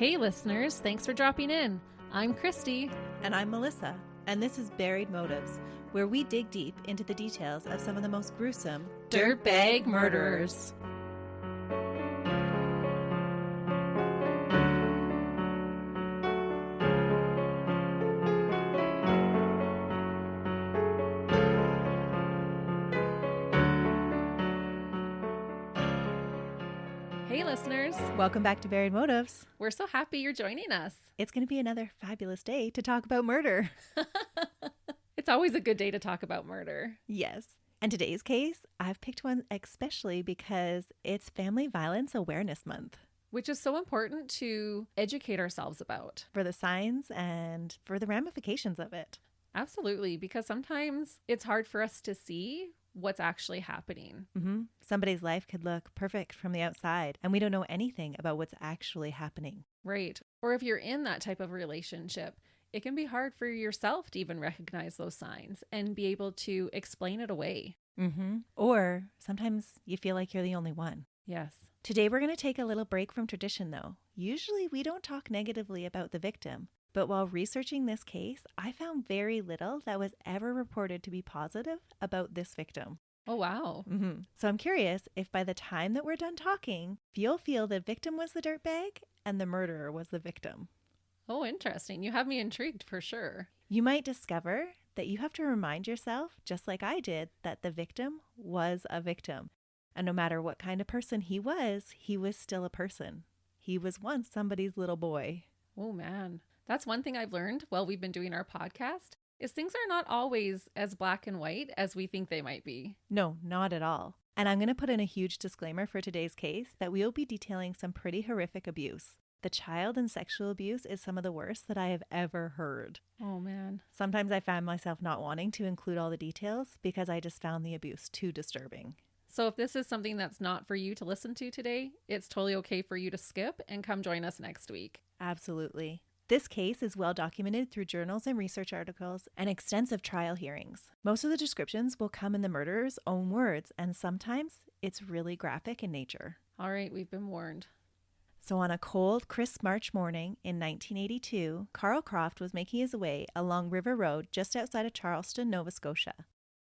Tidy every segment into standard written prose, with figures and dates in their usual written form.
Hey listeners, thanks for dropping in. I'm Christie. And I'm Melissa, and this is Buried Motives, where we dig deep into the details of some of the most gruesome Dirtbag murderers. Hey listeners, Welcome back to Buried Motives. we're so happy you're joining us. It's going to be another fabulous day to talk about murder. It's always a good day to talk about murder. Yes. And today's case, I've picked one especially because it's Family Violence Awareness Month. Which is so important to educate ourselves about. For the signs and for the ramifications of it. Absolutely, because sometimes it's hard for us to see what's actually happening. Somebody's life could look perfect from the outside, and we don't know anything about what's actually happening. Right. Or if you're in that type of relationship, it can be hard for yourself to even recognize those signs and be able to explain it away. Or sometimes you feel like you're the only one. Yes. Today we're going to take a little break from tradition though. Usually we don't talk negatively about the victim, but while researching this case, I found very little that was ever reported to be positive about this victim. Oh, wow. So I'm curious if by the time that we're done talking, you'll feel the victim was the dirtbag and the murderer was the victim. Oh, interesting. You have me intrigued for sure. You might discover that you have to remind yourself, just like I did, that the victim was a victim. And no matter what kind of person he was still a person. He was once somebody's little boy. Oh, man. That's one thing I've learned while we've been doing our podcast is things are not always as black and white as we think they might be. No, not at all. And I'm going to put in a huge disclaimer for today's case that we'll be detailing some pretty horrific abuse. The child and sexual abuse is some of the worst that I have ever heard. Oh, man. Sometimes I found myself not wanting to include all the details because I just found the abuse too disturbing. So if this is something that's not for you to listen to today, it's totally okay for you to skip and come join us next week. Absolutely. This case is well documented through journals and research articles and extensive trial hearings. Most of the descriptions will come in the murderer's own words, and sometimes it's really graphic in nature. All right, we've been warned. So on a cold, crisp March morning in 1982, Carl Croft was making his way along River Road just outside of Charleston, Nova Scotia.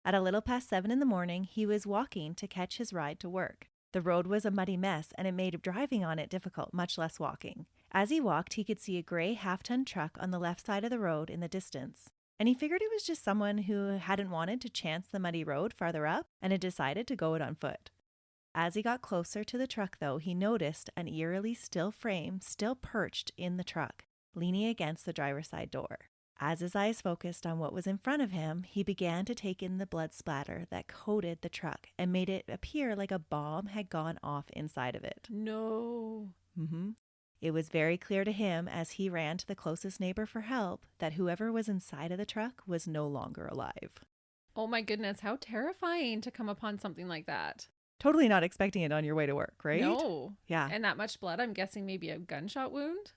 At a little past 7 in the morning, he was walking to catch his ride to work. The road was a muddy mess, and it made driving on it difficult, much less walking. As he walked, he could see a gray half-ton truck on the left side of the road in the distance. And he figured it was just someone who hadn't wanted to chance the muddy road farther up and had decided to go it on foot. As he got closer to the truck, though, he noticed an eerily still frame still perched in the truck, leaning against the driver's side door. As his eyes focused on what was in front of him, he began to take in the blood splatter that coated the truck and made it appear like a bomb had gone off inside of it. No. It was very clear to him as he ran to the closest neighbor for help that whoever was inside of the truck was no longer alive. Oh my goodness, how terrifying to come upon something like that. Totally not expecting it on your way to work, right? No. Yeah. And that much blood, I'm guessing maybe a gunshot wound?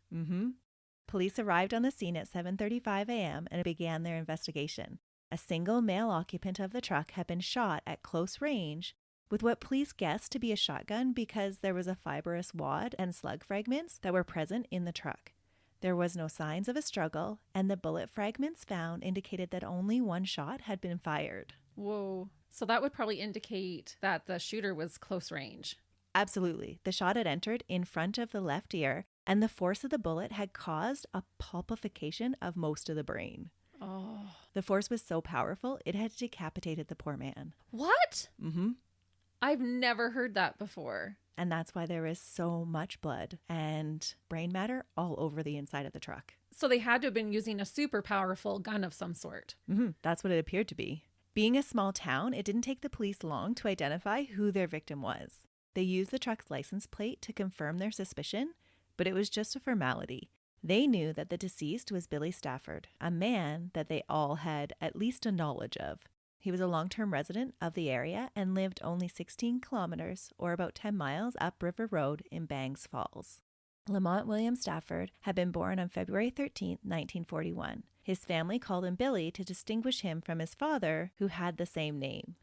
Police arrived on the scene at 7:35 a.m. and began their investigation. A single male occupant of the truck had been shot at close range with what police guessed to be a shotgun because there was a fibrous wad and slug fragments that were present in the truck. There was no signs of a struggle, and the bullet fragments found indicated that only one shot had been fired. Whoa. So that would probably indicate that the shooter was close range. Absolutely. The shot had entered in front of the left ear, and the force of the bullet had caused a pulpification of most of the brain. Oh. The force was so powerful, it had decapitated the poor man. What? I've never heard that before. And that's why there is so much blood and brain matter all over the inside of the truck. So they had to have been using a super powerful gun of some sort. That's what it appeared to be. Being a small town, it didn't take the police long to identify who their victim was. They used the truck's license plate to confirm their suspicion, but it was just a formality. They knew that the deceased was Billy Stafford, a man that they all had at least a knowledge of. He was a long-term resident of the area and lived only 16 kilometers, or about 10 miles, up River Road in Bangs Falls. Lamont William Stafford had been born on February 13, 1941. His family called him Billy to distinguish him from his father, who had the same name.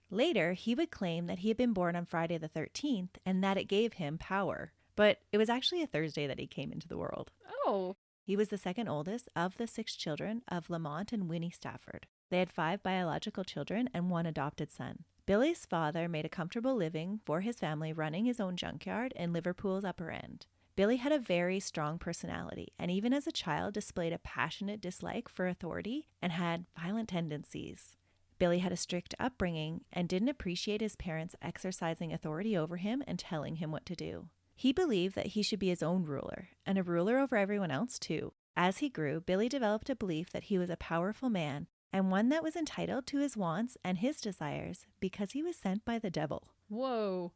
Later, he would claim that he had been born on Friday the 13th and that it gave him power. But it was actually a Thursday that he came into the world. Oh, He was the second oldest of the 6 children of Lamont and Winnie Stafford. They had 5 biological children and 1 adopted son. Billy's father made a comfortable living for his family running his own junkyard in Liverpool's Upper End. Billy had a very strong personality and even as a child displayed a passionate dislike for authority and had violent tendencies. Billy had a strict upbringing and didn't appreciate his parents exercising authority over him and telling him what to do. He believed that he should be his own ruler and a ruler over everyone else too. As he grew, Billy developed a belief that he was a powerful man and one that was entitled to his wants and his desires because he was sent by the devil. whoa.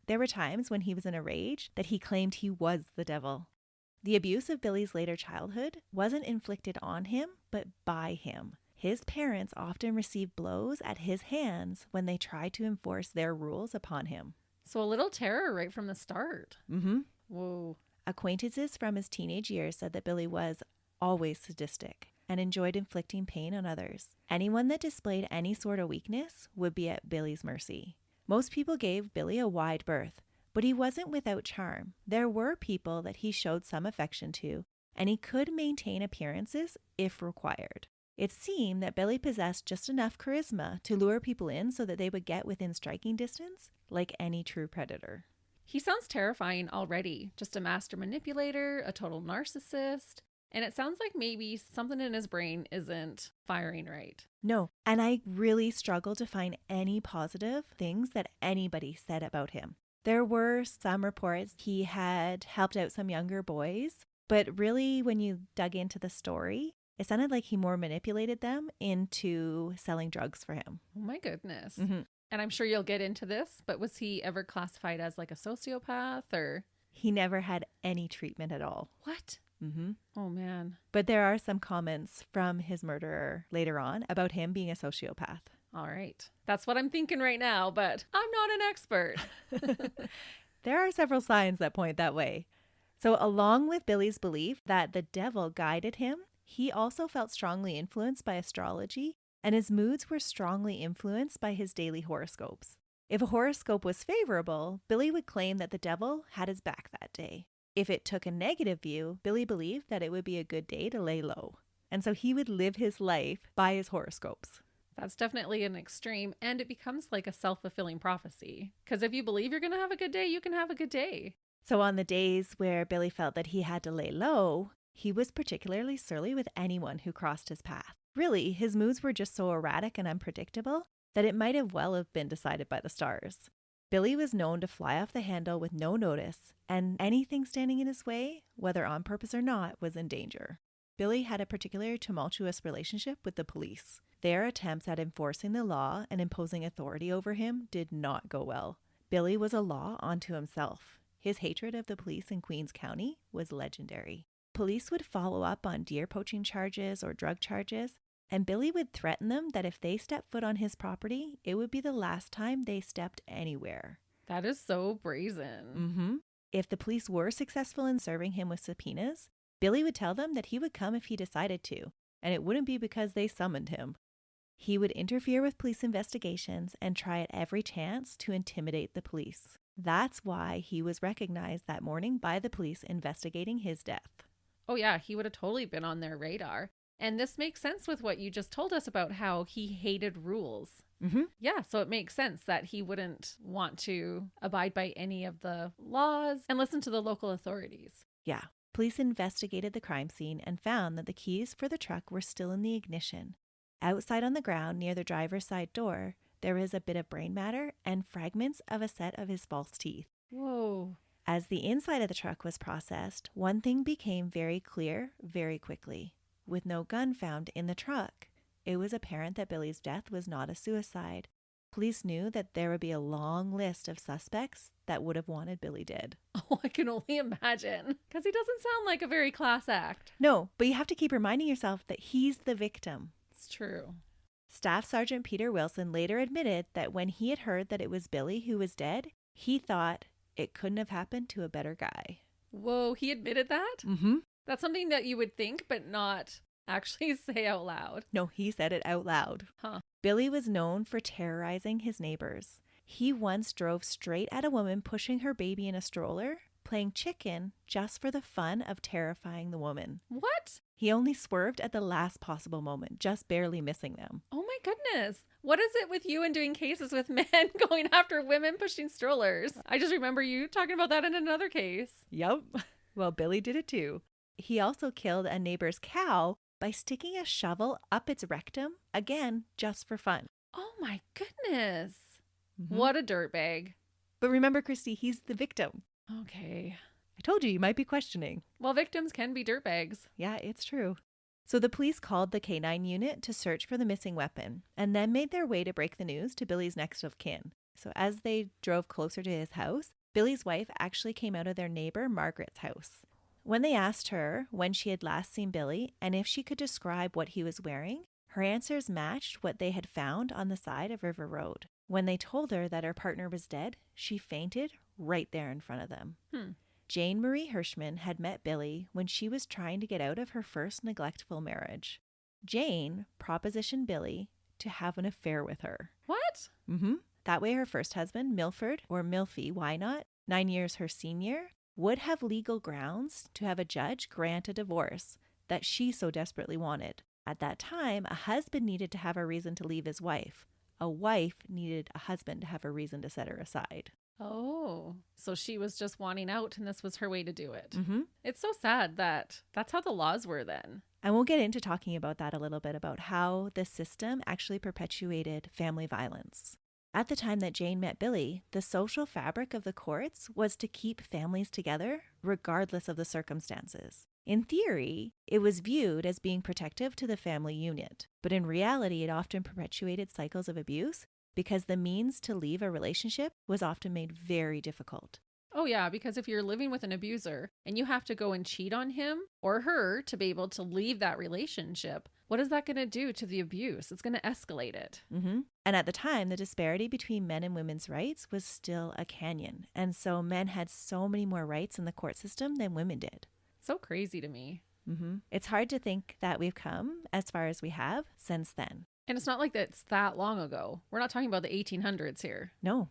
There were times when he was in a rage that he claimed he was the devil. The abuse of Billy's later childhood wasn't inflicted on him, but by him. His parents often received blows at his hands when they tried to enforce their rules upon him. So a little terror right from the start. Whoa. Acquaintances from his teenage years said that Billy was always sadistic and enjoyed inflicting pain on others. Anyone that displayed any sort of weakness would be at Billy's mercy. Most people gave Billy a wide berth, but he wasn't without charm. There were people that he showed some affection to, and he could maintain appearances if required. It seemed that Billy possessed just enough charisma to lure people in so that they would get within striking distance, like any true predator. He sounds terrifying already. Just a master manipulator, a total narcissist. And it sounds like maybe something in his brain isn't firing right. No, and I really struggled to find any positive things that anybody said about him. There were some reports he had helped out some younger boys, but really when you dug into the story, it sounded like he more manipulated them into selling drugs for him. Oh my goodness. And I'm sure you'll get into this, but was he ever classified as like a sociopath or? He never had any treatment at all. What? Oh man. But there are some comments from his murderer later on about him being a sociopath. All right. That's what I'm thinking right now, but I'm not an expert. There are several signs that point that way. So along with Billy's belief that the devil guided him, he also felt strongly influenced by astrology, and his moods were strongly influenced by his daily horoscopes. If a horoscope was favorable, Billy would claim that the devil had his back that day. If it took a negative view, Billy believed that it would be a good day to lay low. And so he would live his life by his horoscopes. That's definitely an extreme, and it becomes like a self-fulfilling prophecy. Because if you believe you're going to have a good day, you can have a good day. So on the days where Billy felt that he had to lay low, he was particularly surly with anyone who crossed his path. Really, his moods were just so erratic and unpredictable that it might have been decided by the stars. Billy was known to fly off the handle with no notice, and anything standing in his way, whether on purpose or not, was in danger. Billy had a particularly tumultuous relationship with the police. Their attempts at enforcing the law and imposing authority over him did not go well. Billy was a law unto himself. His hatred of the police in Queens County was legendary. Police would follow up on deer poaching charges or drug charges, and Billy would threaten them that if they stepped foot on his property, it would be the last time they stepped anywhere. That is so brazen. If the police were successful in serving him with subpoenas, Billy would tell them that he would come if he decided to, and it wouldn't be because they summoned him. He would interfere with police investigations and try at every chance to intimidate the police. That's why he was recognized that morning by the police investigating his death. Oh yeah, he would have totally been on their radar. And this makes sense with what you just told us about how he hated rules. Yeah, so it makes sense that he wouldn't want to abide by any of the laws and listen to the local authorities. Yeah. Police investigated the crime scene and found that the keys for the truck were still in the ignition. Outside on the ground near the driver's side door, there was a bit of brain matter and fragments of a set of his false teeth. Whoa. As the inside of the truck was processed, one thing became very clear very quickly. With no gun found in the truck, it was apparent that Billy's death was not a suicide. Police knew that there would be a long list of suspects that would have wanted Billy dead. Oh, I can only imagine. Because he doesn't sound like a very class act. No, but you have to keep reminding yourself that he's the victim. It's true. Staff Sergeant Peter Wilson later admitted that when he had heard that it was Billy who was dead, he thought it couldn't have happened to a better guy. Whoa, he admitted that? That's something that you would think, but not actually say out loud. No, he said it out loud. Billy was known for terrorizing his neighbors. He once drove straight at a woman pushing her baby in a stroller playing chicken just for the fun of terrifying the woman. What? He only swerved at the last possible moment, just barely missing them. Oh my goodness. What is it with you and doing cases with men going after women pushing strollers? I just remember you talking about that in another case. Yup. Well, Billy did it too. He also killed a neighbor's cow by sticking a shovel up its rectum, again, just for fun. Oh my goodness. Mm-hmm. What a dirtbag. But remember, Christy, he's the victim. Okay. I told you might be questioning. Well, victims can be dirtbags. Yeah, it's true. So the police called the K-9 unit to search for the missing weapon and then made their way to break the news to Billy's next of kin. So as they drove closer to his house, Billy's wife actually came out of their neighbor Margaret's house. When they asked her when she had last seen Billy and if she could describe what he was wearing, her answers matched what they had found on the side of River Road. When they told her that her partner was dead, she fainted right there in front of them. Jane Marie Hurshman had met Billy when she was trying to get out of her first neglectful marriage. Jane propositioned Billy to have an affair with her. What? That way her first husband, Milford, or Milfy, why not, 9 years her senior, would have legal grounds to have a judge grant a divorce that she so desperately wanted. At that time, a husband needed to have a reason to leave his wife. A wife needed a husband to have a reason to set her aside. Oh, so she was just wanting out and this was her way to do it. It's so sad that that's how the laws were then. And we'll get into talking about that a little bit, about how the system actually perpetuated family violence. At the time that Jane met Billy, the social fabric of the courts was to keep families together regardless of the circumstances. In theory, it was viewed as being protective to the family unit, but in reality, it often perpetuated cycles of abuse because the means to leave a relationship was often made very difficult. Oh yeah, because if you're living with an abuser and you have to go and cheat on him or her to be able to leave that relationship, what is that going to do to the abuse? It's going to escalate it. And at the time, the disparity between men and women's rights was still a canyon. And so men had so many more rights in the court system than women did. So crazy to me. It's hard to think that we've come as far as we have since then. And it's not like that's that long ago. We're not talking about the 1800s here. No.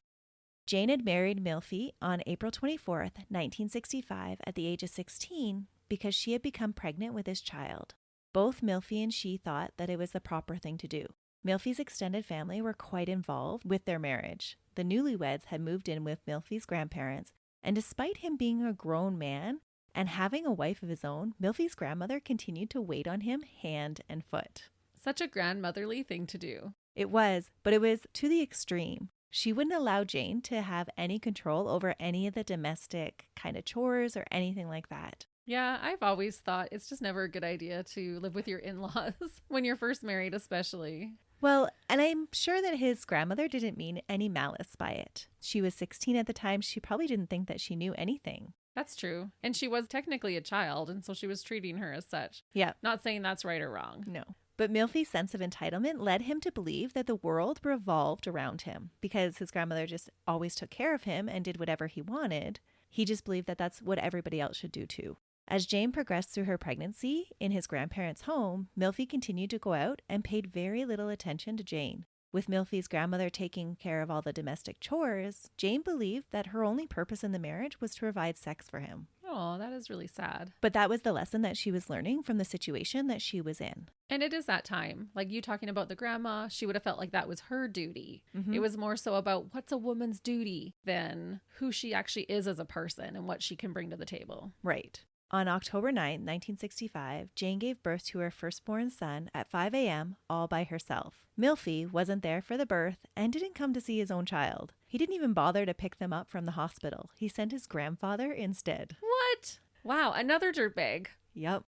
Jane had married Milfy on April 24th, 1965 at the age of 16 because she had become pregnant with his child. Both Milfy and she thought that it was the proper thing to do. Milfy's extended family were quite involved with their marriage. The newlyweds had moved in with Milfy's grandparents, and despite him being a grown man and having a wife of his own, Milfy's grandmother continued to wait on him hand and foot. Such a grandmotherly thing to do. It was, but it was to the extreme. She wouldn't allow Jane to have any control over any of the domestic kind of chores or anything like that. Yeah, I've always thought it's just never a good idea to live with your in-laws when you're first married, especially. Well, and I'm sure that his grandmother didn't mean any malice by it. She was 16 at the time. She probably didn't think that she knew anything. That's true. And she was technically a child, and so she was treating her as such. Yeah. Not saying that's right or wrong. No. But Milfy's sense of entitlement led him to believe that the world revolved around him because his grandmother just always took care of him and did whatever he wanted. He just believed that that's what everybody else should do too. As Jane progressed through her pregnancy in his grandparents' home, Milfy continued to go out and paid very little attention to Jane. With Milfy's grandmother taking care of all the domestic chores, Jane believed that her only purpose in the marriage was to provide sex for him. Oh, that is really sad. But that was the lesson that she was learning from the situation that she was in. And it is that time. Like you talking about the grandma, she would have felt like that was her duty. It was more so about what's a woman's duty than who she actually is as a person and what she can bring to the table. Right. On October 9, 1965, Jane gave birth to her firstborn son at 5 a.m. all by herself. Milfy wasn't there for the birth and didn't come to see his own child. He didn't even bother to pick them up from the hospital. He sent his grandfather instead. What? Wow, another dirtbag. Yep.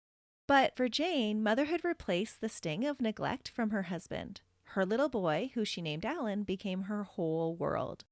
But for Jane, motherhood replaced the sting of neglect from her husband. Her little boy, who she named Alan, became her whole world.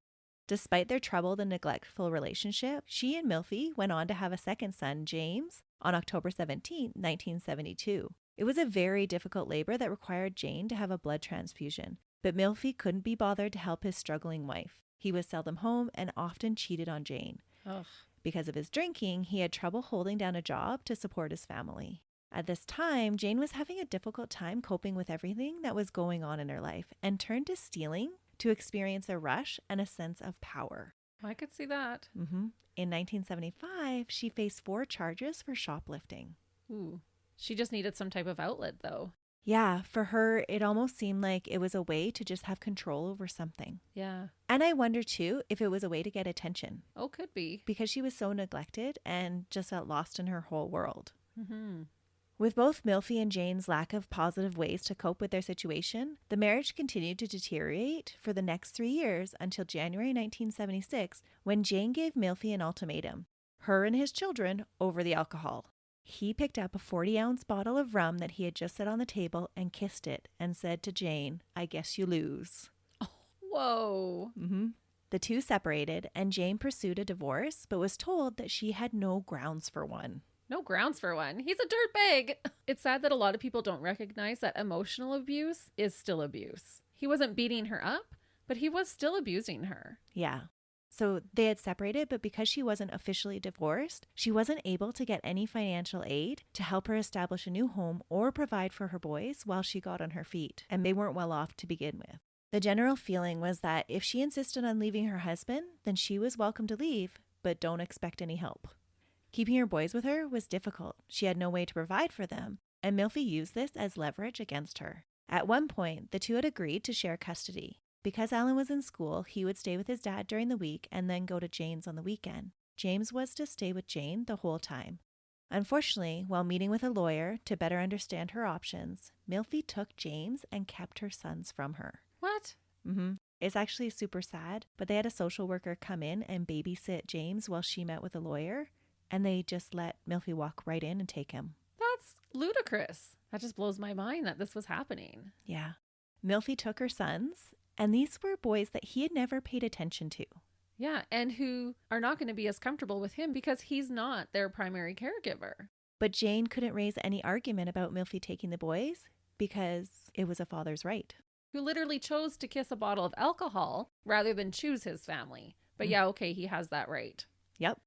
Despite their troubled and neglectful relationship, she and Milfy went on to have a second son, James, on October 17, 1972. It was a very difficult labor that required Jane to have a blood transfusion, but Milfy couldn't be bothered to help his struggling wife. He was seldom home and often cheated on Jane. Ugh. Because of his drinking, he had trouble holding down a job to support his family. At this time, Jane was having a difficult time coping with everything that was going on in her life and turned to stealing to experience a rush and a sense of power. I could see that. In 1975, she faced 4 charges for shoplifting. Ooh. She just needed some type of outlet, though. Yeah, for her, it almost seemed like it was a way to just have control over something. Yeah. And I wonder, too, if it was a way to get attention. Oh, could be. Because she was so neglected and just felt lost in her whole world. Mm-hmm. With both Milfy and Jane's lack of positive ways to cope with their situation, the marriage continued to deteriorate for the next 3 years until January 1976, when Jane gave Milfy an ultimatum, her and his children, over the alcohol. He picked up a 40-ounce bottle of rum that he had just set on the table and kissed it and said to Jane, "I guess you lose." Whoa. The two separated, and Jane pursued a divorce, but was told that she had no grounds for one. No grounds for one. He's a dirtbag. It's sad that a lot of people don't recognize that emotional abuse is still abuse. He wasn't beating her up, but he was still abusing her. Yeah. So they had separated, but because she wasn't officially divorced, she wasn't able to get any financial aid to help her establish a new home or provide for her boys while she got on her feet, and they weren't well off to begin with. The general feeling was that if she insisted on leaving her husband, then she was welcome to leave, but don't expect any help. Keeping her boys with her was difficult. She had no way to provide for them, and Milfy used this as leverage against her. At one point, the two had agreed to share custody. Because Alan was in school, he would stay with his dad during the week and then go to Jane's on the weekend. James was to stay with Jane the whole time. Unfortunately, while meeting with a lawyer to better understand her options, Milfy took James and kept her sons from her. What? It's actually super sad, but they had a social worker come in and babysit James while she met with a lawyer, and they just let Milfy walk right in and take him. That's ludicrous. That just blows my mind that this was happening. Yeah. Milfy took her sons, and these were boys that he had never paid attention to. Yeah, and who are not going to be as comfortable with him because he's not their primary caregiver. But Jane couldn't raise any argument about Milfy taking the boys because it was a father's right. Who literally chose to kiss a bottle of alcohol rather than choose his family. But yeah, okay, he has that right. Yep.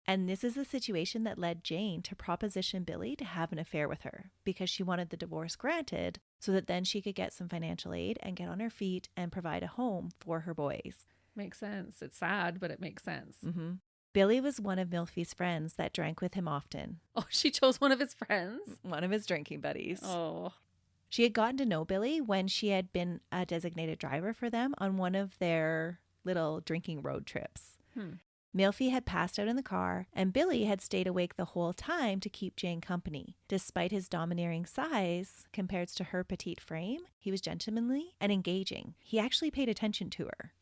And this is a situation that led Jane to proposition Billy to have an affair with her because she wanted the divorce granted so that then she could get some financial aid and get on her feet and provide a home for her boys. Makes sense. It's sad, but it makes sense. Billy was one of Milfy's friends that drank with him often. Oh, she chose one of his friends? One of his drinking buddies. Oh. She had gotten to know Billy when she had been a designated driver for them on one of their little drinking road trips. Milfy had passed out in the car, and Billy had stayed awake the whole time to keep Jane company. Despite his domineering size compared to her petite frame, he was gentlemanly and engaging. He actually paid attention to her.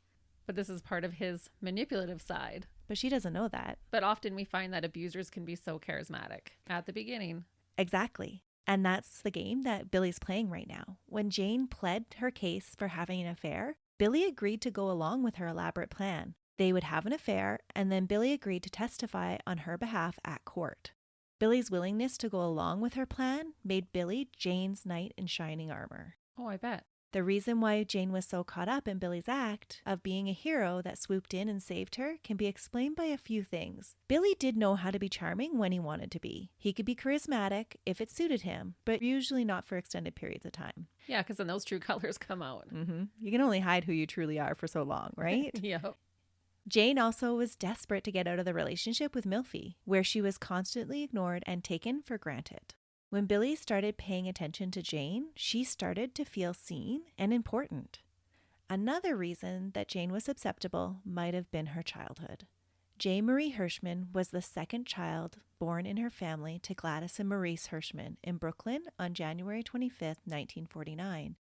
But this is part of his manipulative side. But she doesn't know that. But often we find that abusers can be so charismatic at the beginning. Exactly. And that's the game that Billy's playing right now. When Jane pled her case for having an affair, Billy agreed to go along with her elaborate plan. They would have an affair, and then Billy agreed to testify on her behalf at court. Billy's willingness to go along with her plan made Billy Jane's knight in shining armor. Oh, I bet. The reason why Jane was so caught up in Billy's act of being a hero that swooped in and saved her can be explained by a few things. Billy did know how to be charming when he wanted to be. He could be charismatic if it suited him, but usually not for extended periods of time. Yeah, because then those true colors come out. You can only hide who you truly are for so long, right? Yep. Jane also was desperate to get out of the relationship with Milfy, where she was constantly ignored and taken for granted. When Billy started paying attention to Jane, she started to feel seen and important. Another reason that Jane was susceptible might have been her childhood. Jane Marie Hurshman was the second child born in her family to Gladys and Maurice Hurshman in Brooklyn on January 25, 1949.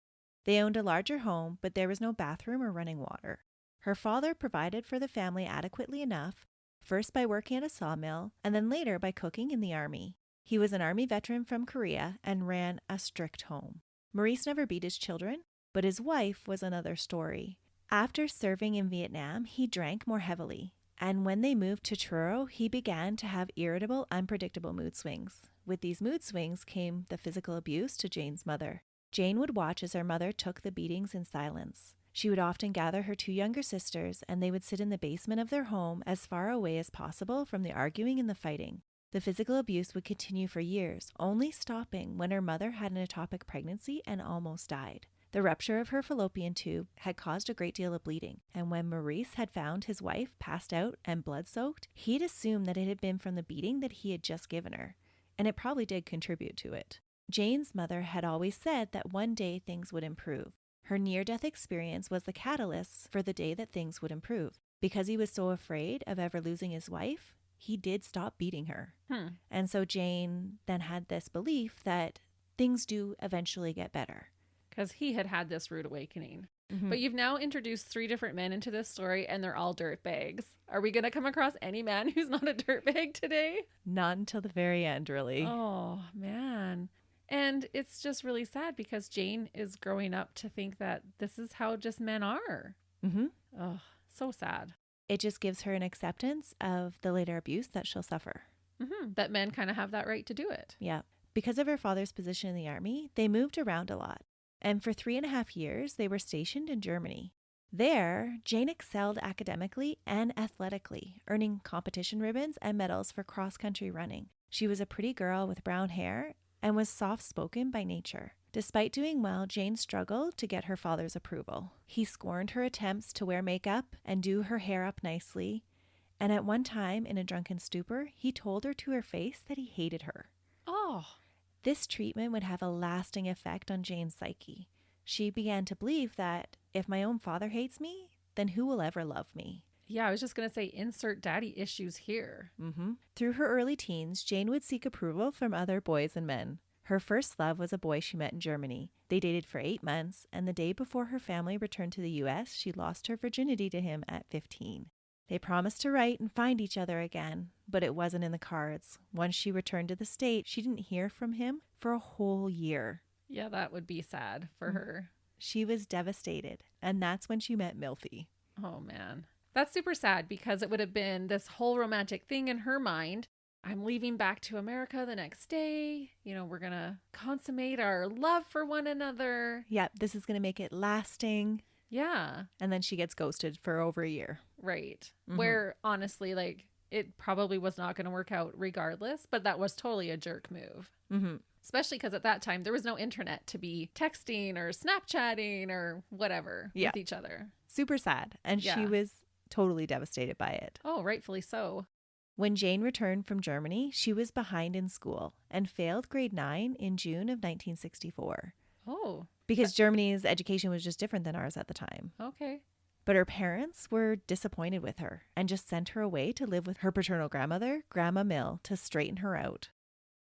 They owned a larger home, but there was no bathroom or running water. Her father provided for the family adequately enough, first by working at a sawmill, and then later by cooking in the army. He was an army veteran from Korea and ran a strict home. Maurice never beat his children, but his wife was another story. After serving in Vietnam, he drank more heavily, and when they moved to Truro, he began to have irritable, unpredictable mood swings. With these mood swings came the physical abuse to Jane's mother. Jane would watch as her mother took the beatings in silence. She would often gather her two younger sisters, and they would sit in the basement of their home as far away as possible from the arguing and the fighting. The physical abuse would continue for years, only stopping when her mother had an ectopic pregnancy and almost died. The rupture of her fallopian tube had caused a great deal of bleeding, and when Maurice had found his wife passed out and blood-soaked, he'd assumed that it had been from the beating that he had just given her, and it probably did contribute to it. Jane's mother had always said that one day things would improve. Her near-death experience was the catalyst for the day that things would improve. Because he was so afraid of ever losing his wife, he did stop beating her. And so Jane then had this belief that things do eventually get better. Because he had this rude awakening. But you've now introduced 3 different men into this story, and they're all dirtbags. Are we going to come across any man who's not a dirtbag today? Not until the very end, really. Oh, man. And it's just really sad because Jane is growing up to think that this is how just men are. Oh, so sad. It just gives her an acceptance of the later abuse that she'll suffer. That men kind of have that right to do it. Yeah. Because of her father's position in the army, they moved around a lot. And for 3.5 years, they were stationed in Germany. There, Jane excelled academically and athletically, earning competition ribbons and medals for cross-country running. She was a pretty girl with brown hair and was soft-spoken by nature. Despite doing well, Jane struggled to get her father's approval. He scorned her attempts to wear makeup and do her hair up nicely, and at one time, in a drunken stupor, he told her to her face that he hated her. Oh. This treatment would have a lasting effect on Jane's psyche. She began to believe that if my own father hates me, then who will ever love me? Yeah, I was just going to say insert daddy issues here. Through her early teens, Jane would seek approval from other boys and men. Her first love was a boy she met in Germany. They dated for 8 months, and the day before her family returned to the U.S., she lost her virginity to him at 15. They promised to write and find each other again, but it wasn't in the cards. Once she returned to the States, she didn't hear from him for a whole year. Yeah, that would be sad for her. She was devastated, and that's when she met Milfy. Oh, man. That's super sad because it would have been this whole romantic thing in her mind. I'm leaving back to America the next day. You know, we're going to consummate our love for one another. Yep, this is going to make it lasting. Yeah. And then she gets ghosted for over a year. Right. Where honestly, like, it probably was not going to work out regardless, but that was totally a jerk move. Especially because at that time, there was no internet to be texting or Snapchatting or whatever with each other. Super sad. And she was totally devastated by it. Oh, rightfully so. When Jane returned from Germany, she was behind in school and failed grade 9 in June of 1964. Oh. Because Germany's education was just different than ours at the time. Okay. But her parents were disappointed with her and just sent her away to live with her paternal grandmother, Grandma Mill, to straighten her out.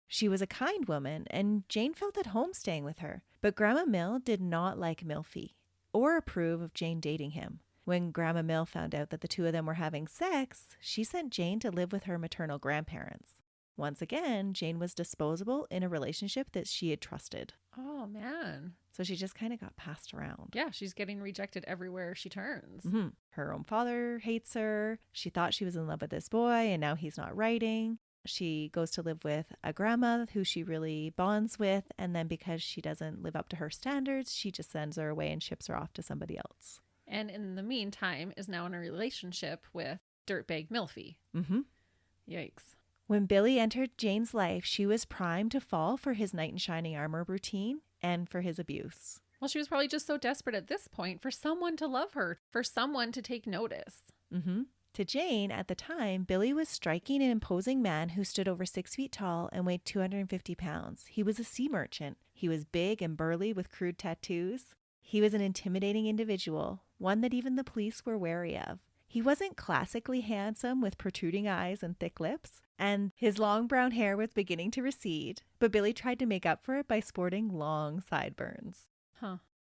She was a kind woman, and Jane felt at home staying with her. But Grandma Mill did not like Milfy or approve of Jane dating him. When Grandma Mill found out that the two of them were having sex, she sent Jane to live with her maternal grandparents. Once again, Jane was disposable in a relationship that she had trusted. Oh, man. So she just kind of got passed around. Yeah, she's getting rejected everywhere she turns. Her own father hates her. She thought she was in love with this boy, and now he's not writing. She goes to live with a grandma who she really bonds with, and then because she doesn't live up to her standards, she just sends her away and ships her off to somebody else. And in the meantime, is now in a relationship with dirtbag Milfy. Yikes. When Billy entered Jane's life, she was primed to fall for his knight in shining armor routine and for his abuse. Well, she was probably just so desperate at this point for someone to love her, for someone to take notice. To Jane, at the time, Billy was striking an imposing man who stood over 6 feet tall and weighed 250 pounds. He was a sea merchant. He was big and burly with crude tattoos. He was an intimidating individual, one that even the police were wary of. He wasn't classically handsome with protruding eyes and thick lips, and his long brown hair was beginning to recede, but Billy tried to make up for it by sporting long sideburns.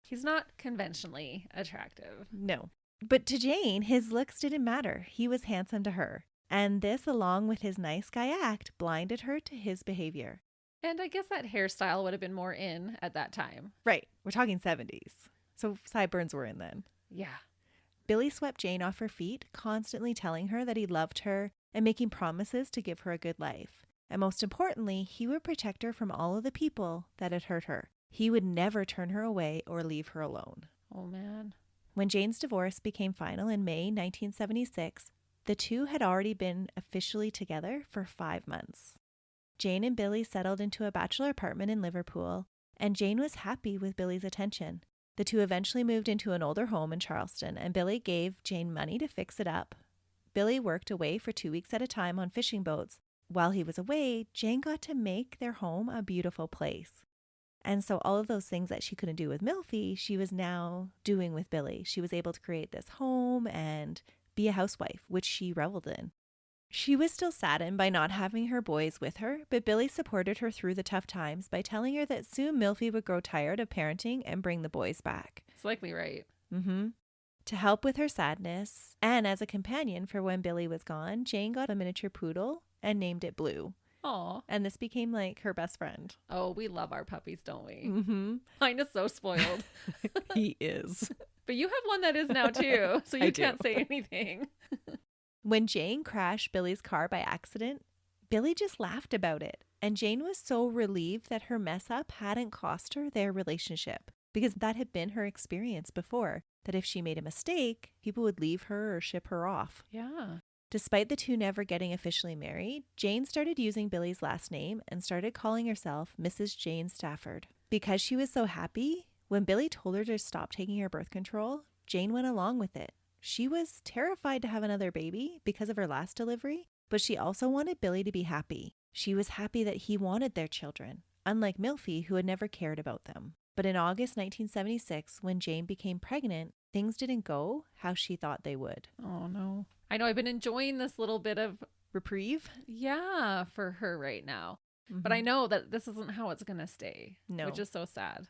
He's not conventionally attractive. No. But to Jane, his looks didn't matter. He was handsome to her. And this, along with his nice guy act, blinded her to his behavior. And I guess that hairstyle would have been more in at that time. Right. We're talking 70s. So sideburns were in then. Yeah. Billy swept Jane off her feet, constantly telling her that he loved her and making promises to give her a good life. And most importantly, he would protect her from all of the people that had hurt her. He would never turn her away or leave her alone. Oh, man. When Jane's divorce became final in May 1976, the two had already been officially together for 5 months. Jane and Billy settled into a bachelor apartment in Liverpool, and Jane was happy with Billy's attention. The two eventually moved into an older home in Charleston, and Billy gave Jane money to fix it up. Billy worked away for 2 weeks at a time on fishing boats. While he was away, Jane got to make their home a beautiful place. And so all of those things that she couldn't do with Milphie, she was now doing with Billy. She was able to create this home and be a housewife, which she reveled in. She was still saddened by not having her boys with her, but Billy supported her through the tough times by telling her that soon Milphie would grow tired of parenting and bring the boys back. It's likely right. To help with her sadness and as a companion for when Billy was gone, Jane got a miniature poodle and named it Blue. Aw. And this became like her best friend. Oh, we love our puppies, don't we? Mine is so spoiled. He is. But you have one that is now too, so you can't say anything. When Jane crashed Billy's car by accident, Billy just laughed about it. And Jane was so relieved that her mess up hadn't cost her their relationship, because that had been her experience before, that if she made a mistake, people would leave her or ship her off. Yeah. Despite the two never getting officially married, Jane started using Billy's last name and started calling herself Mrs. Jane Stafford. Because she was so happy, when Billy told her to stop taking her birth control, Jane went along with it. She was terrified to have another baby because of her last delivery, but she also wanted Billy to be happy. She was happy that he wanted their children, unlike Milphie, who had never cared about them. But in August 1976, when Jane became pregnant, things didn't go how she thought they would. Oh, no. I know I've been enjoying this little bit of reprieve. Yeah, for her right now. But I know that this isn't how it's going to stay. No. Which is so sad.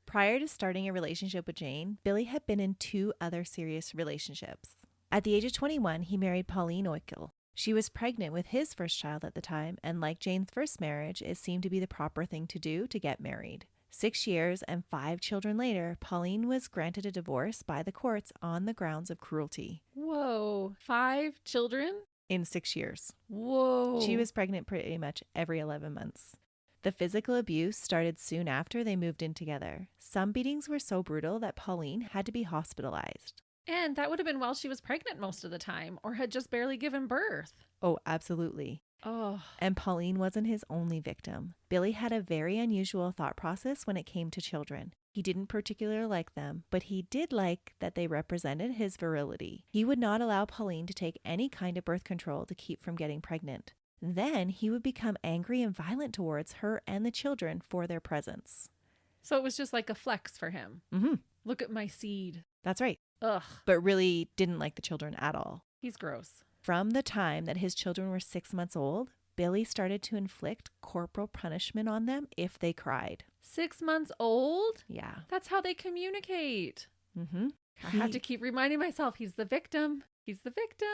Prior to starting a relationship with Jane, Billy had been in 2 other serious relationships. At the age of 21, he married Pauline Oikel. She was pregnant with his first child at the time, and like Jane's first marriage, it seemed to be the proper thing to do to get married. 6 years and 5 children later, Pauline was granted a divorce by the courts on the grounds of cruelty. Whoa, 5 children? In 6 years. Whoa. She was pregnant pretty much every 11 months. The physical abuse started soon after they moved in together. Some beatings were so brutal that Pauline had to be hospitalized. And that would have been while she was pregnant most of the time, or had just barely given birth. Oh, absolutely. Oh. And Pauline wasn't his only victim. Billy had a very unusual thought process when it came to children. He didn't particularly like them, but he did like that they represented his virility. He would not allow Pauline to take any kind of birth control to keep from getting pregnant. Then he would become angry and violent towards her and the children for their presence. So it was just like a flex for him. Look at my seed. That's right. Ugh. But really didn't like the children at all. He's gross. From the time that his children were 6 months old, Billy started to inflict corporal punishment on them if they cried. 6 months old? Yeah. That's how they communicate. I have to keep reminding myself, he's the victim. He's the victim.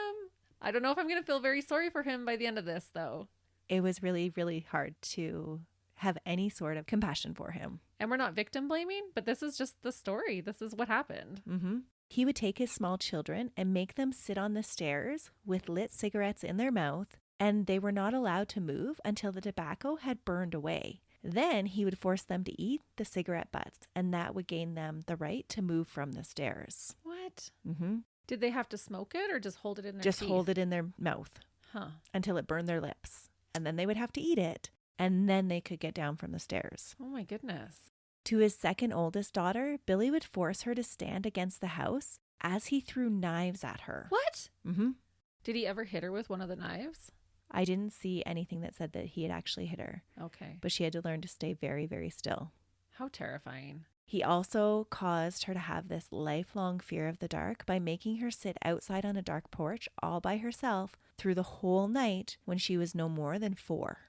I don't know if I'm going to feel very sorry for him by the end of this, though. It was really, really hard to have any sort of compassion for him. And we're not victim blaming, but this is just the story. This is what happened. He would take his small children and make them sit on the stairs with lit cigarettes in their mouth, and they were not allowed to move until the tobacco had burned away. Then he would force them to eat the cigarette butts, and that would gain them the right to move from the stairs. What? Did they have to smoke it or just hold it in their Just teeth? hold it in their mouth until it burned their lips. And then they would have to eat it, and then they could get down from the stairs. Oh my goodness. To his second oldest daughter, Billy would force her to stand against the house as he threw knives at her. What? Did he ever hit her with one of the knives? I didn't see anything that said that he had actually hit her. Okay. But she had to learn to stay very, very still. How terrifying. He also caused her to have this lifelong fear of the dark by making her sit outside on a dark porch all by herself through the whole night when she was no more than 4.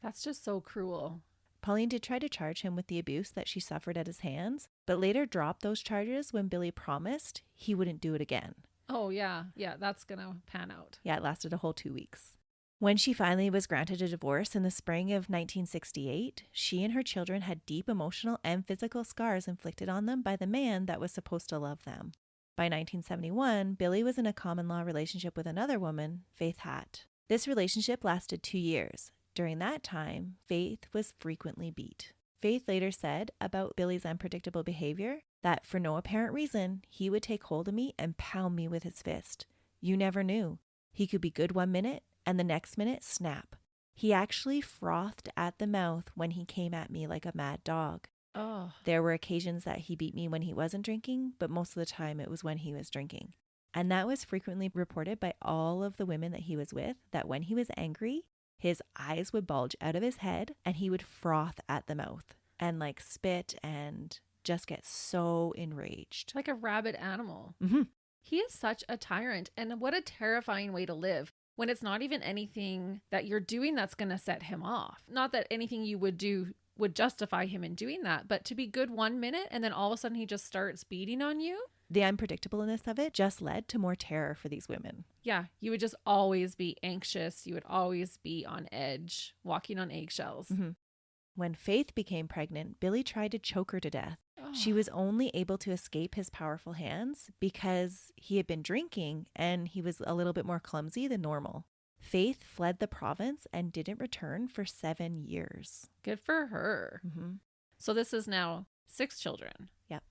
That's just so cruel. Pauline did try to charge him with the abuse that she suffered at his hands, but later dropped those charges when Billy promised he wouldn't do it again. Oh, yeah. Yeah, that's going to pan out. Yeah, it lasted a whole 2 weeks. When she finally was granted a divorce in the spring of 1968, she and her children had deep emotional and physical scars inflicted on them by the man that was supposed to love them. By 1971, Billy was in a common law relationship with another woman, Faith Hatt. This relationship lasted 2 years. During that time, Faith was frequently beat. Faith later said about Billy's unpredictable behavior that for no apparent reason, he would take hold of me and pound me with his fist. You never knew. He could be good 1 minute and the next minute, snap. He actually frothed at the mouth when he came at me like a mad dog. Oh, There were occasions that he beat me when he wasn't drinking, but most of the time it was when he was drinking. And that was frequently reported by all of the women that he was with, that when he was angry, his eyes would bulge out of his head and he would froth at the mouth and like spit and just get so enraged. like a rabid animal. Mm-hmm. He is such a tyrant, and what a terrifying way to live when it's not even anything that you're doing that's going to set him off. Not that anything you would do would justify him in doing that, but to be good 1 minute and then all of a sudden he just starts beating on you. The unpredictableness of it just led to more terror for these women. Yeah, you would just always be anxious. You would always be on edge, walking on eggshells. Mm-hmm. When Faith became pregnant, Billy tried to choke her to death. Oh. She was only able to escape his powerful hands because he had been drinking and he was a little bit more clumsy than normal. Faith fled the province and didn't return for 7 years. Good for her. Mm-hmm. So this is now 6 children. Yep.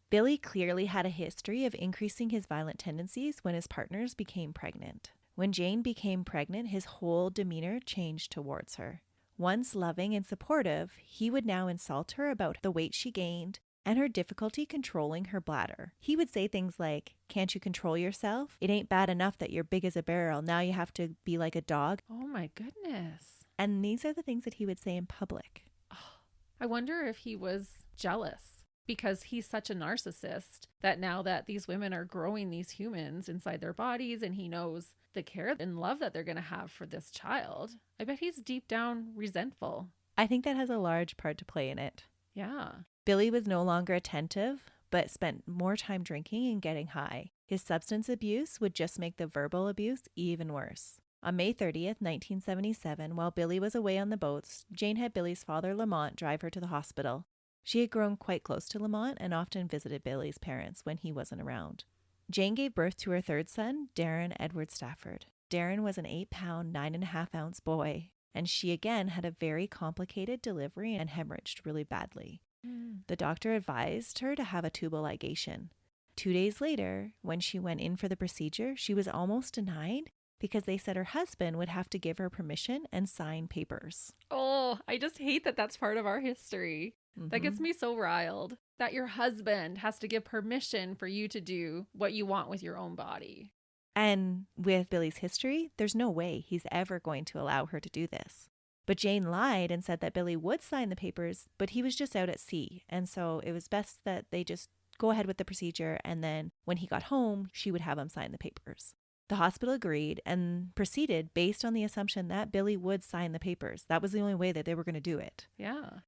Billy clearly had a history of increasing his violent tendencies when his partners became pregnant. When Jane became pregnant, his whole demeanor changed towards her. Once loving and supportive, he would now insult her about the weight she gained and her difficulty controlling her bladder. He would say things like, "Can't you control yourself? It ain't bad enough that you're big as a barrel. Now you have to be like a dog." Oh my goodness. And these are the things that he would say in public. Oh, I wonder if he was jealous because he's such a narcissist that now that these women are growing these humans inside their bodies and he knows the care and love that they're going to have for this child, I bet he's deep down resentful. I think that has a large part to play in it. Yeah. Billy was no longer attentive, but spent more time drinking and getting high. His substance abuse would just make the verbal abuse even worse. On May 30th, 1977, while Billy was away on the boats, Jane had Billy's father, Lamont, drive her to the hospital. She had grown quite close to Lamont and often visited Billy's parents when he wasn't around. Jane gave birth to her third son, Darren Edward Stafford. Darren was an 8-pound, 9.5-ounce boy, and she again had a very complicated delivery and hemorrhaged really badly. The doctor advised her to have a tubal ligation. 2 days later, when she went in for the procedure, she was almost denied because they said her husband would have to give her permission and sign papers. Oh, I just hate that that's part of our history. That gets me so riled that your husband has to give permission for you to do what you want with your own body. And with Billy's history, there's no way he's ever going to allow her to do this. But Jane lied and said that Billy would sign the papers, but he was just out at sea. And so it was best that they just go ahead with the procedure. And then when he got home, she would have him sign the papers. The hospital agreed and proceeded based on the assumption that Billy would sign the papers. That was the only way that they were going to do it. Yeah.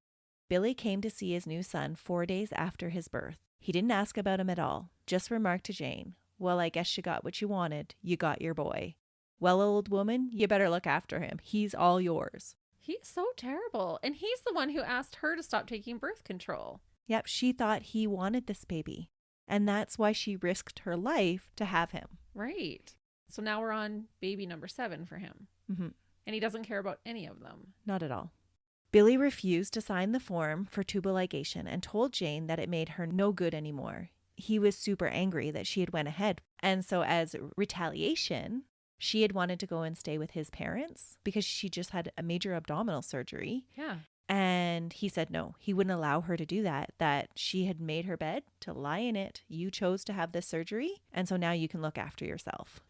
Billy came to see his new son 4 days after his birth. He didn't ask about him at all, just remarked to Jane, "Well, I guess you got what you wanted. You got your boy. Well, old woman, you better look after him. He's all yours." He's so terrible. And he's the one who asked her to stop taking birth control. Yep, she thought he wanted this baby. And that's why she risked her life to have him. Right. So now we're on baby number 7 for him. Mm-hmm. And he doesn't care about any of them. Not at all. Billy refused to sign the form for tubal ligation and told Jane that it made her no good anymore. He was super angry that she had went ahead. And so as retaliation, she had wanted to go and stay with his parents because she just had a major abdominal surgery. Yeah. And he said no, he wouldn't allow her to do that, that she had made her bed to lie in it. You chose to have this surgery, and so now you can look after yourself.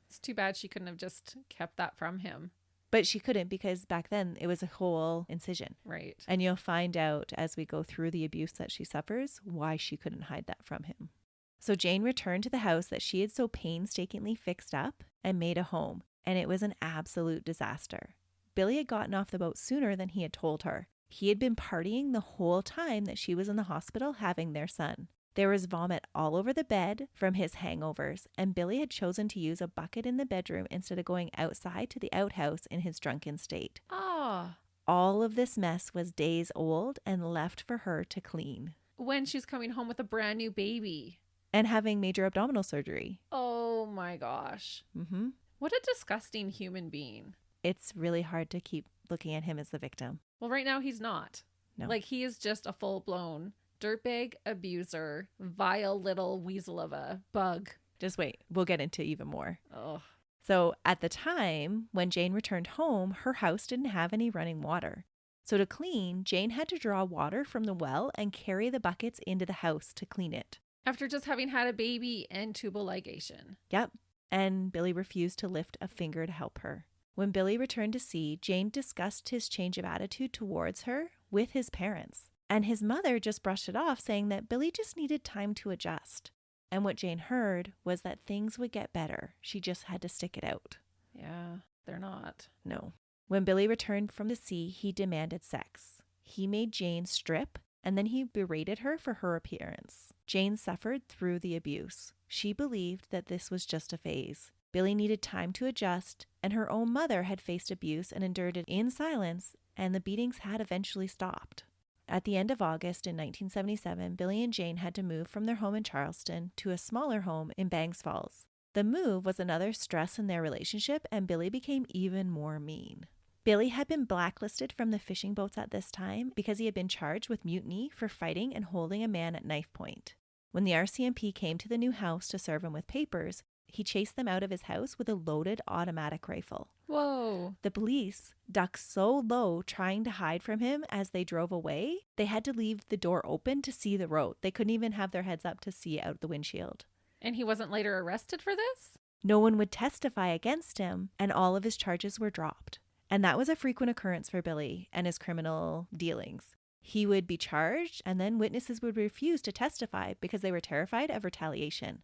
It's too bad she couldn't have just kept that from him. But she couldn't because back then it was a whole incision. Right. And you'll find out as we go through the abuse that she suffers why she couldn't hide that from him. So Jane returned to the house that she had so painstakingly fixed up and made a home, and it was an absolute disaster. Billy had gotten off the boat sooner than he had told her. He had been partying the whole time that she was in the hospital having their son. There was vomit all over the bed from his hangovers, and Billy had chosen to use a bucket in the bedroom instead of going outside to the outhouse in his drunken state. Oh. All of this mess was days old and left for her to clean. When she's coming home with a brand new baby. And having major abdominal surgery. Oh my gosh. Mm-hmm. What a disgusting human being. It's really hard to keep looking at him as the victim. Well, right now he's not. No. Like, he is just a full-blown dirtbag abuser, vile little weasel of a bug. Just wait. We'll get into even more. Oh. So at the time, when Jane returned home, her house didn't have any running water. So to clean, Jane had to draw water from the well and carry the buckets into the house to clean it. After just having had a baby and tubal ligation. Yep. And Billy refused to lift a finger to help her. When Billy returned to see, Jane discussed his change of attitude towards her with his parents. And his mother just brushed it off, saying that Billy just needed time to adjust. And what Jane heard was that things would get better. She just had to stick it out. Yeah, they're not. No. When Billy returned from the sea, he demanded sex. He made Jane strip, and then he berated her for her appearance. Jane suffered through the abuse. She believed that this was just a phase. Billy needed time to adjust, and her own mother had faced abuse and endured it in silence, and the beatings had eventually stopped. At the end of August in 1977, Billy and Jane had to move from their home in Charleston to a smaller home in Bangs Falls. The move was another stress in their relationship, and Billy became even more mean. Billy had been blacklisted from the fishing boats at this time because he had been charged with mutiny for fighting and holding a man at knife point. When the RCMP came to the new house to serve him with papers, he chased them out of his house with a loaded automatic rifle. Whoa. The police ducked so low trying to hide from him as they drove away, they had to leave the door open to see the road. They couldn't even have their heads up to see out the windshield. And he wasn't later arrested for this? No one would testify against him, and all of his charges were dropped. And that was a frequent occurrence for Billy and his criminal dealings. He would be charged, and then witnesses would refuse to testify because they were terrified of retaliation.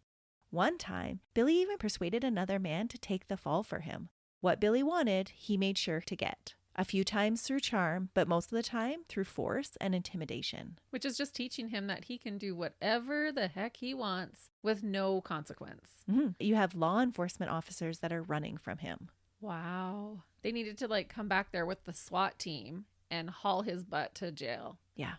One time, Billy even persuaded another man to take the fall for him. What Billy wanted, he made sure to get. A few times through charm, but most of the time through force and intimidation. Which is just teaching him that he can do whatever the heck he wants with no consequence. Mm-hmm. You have law enforcement officers that are running from him. Wow. They needed to come back there with the SWAT team and haul his butt to jail. Yeah.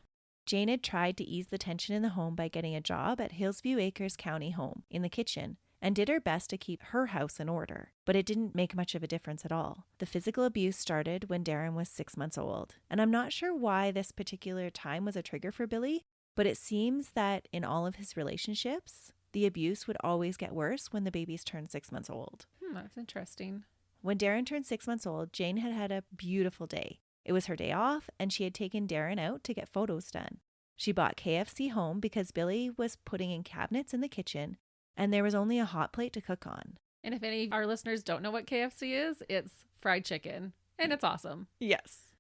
Jane had tried to ease the tension in the home by getting a job at Hillsview Acres County Home in the kitchen and did her best to keep her house in order, but it didn't make much of a difference at all. The physical abuse started when Darren was 6 months old, and I'm not sure why this particular time was a trigger for Billy, but it seems that in all of his relationships, the abuse would always get worse when the babies turned 6 months old. That's interesting. When Darren turned 6 months old, Jane had had a beautiful day. It was her day off, and she had taken Darren out to get photos done. She bought KFC home because Billy was putting in cabinets in the kitchen, and there was only a hot plate to cook on. And if any of our listeners don't know what KFC is, it's fried chicken, and it's awesome. Yes.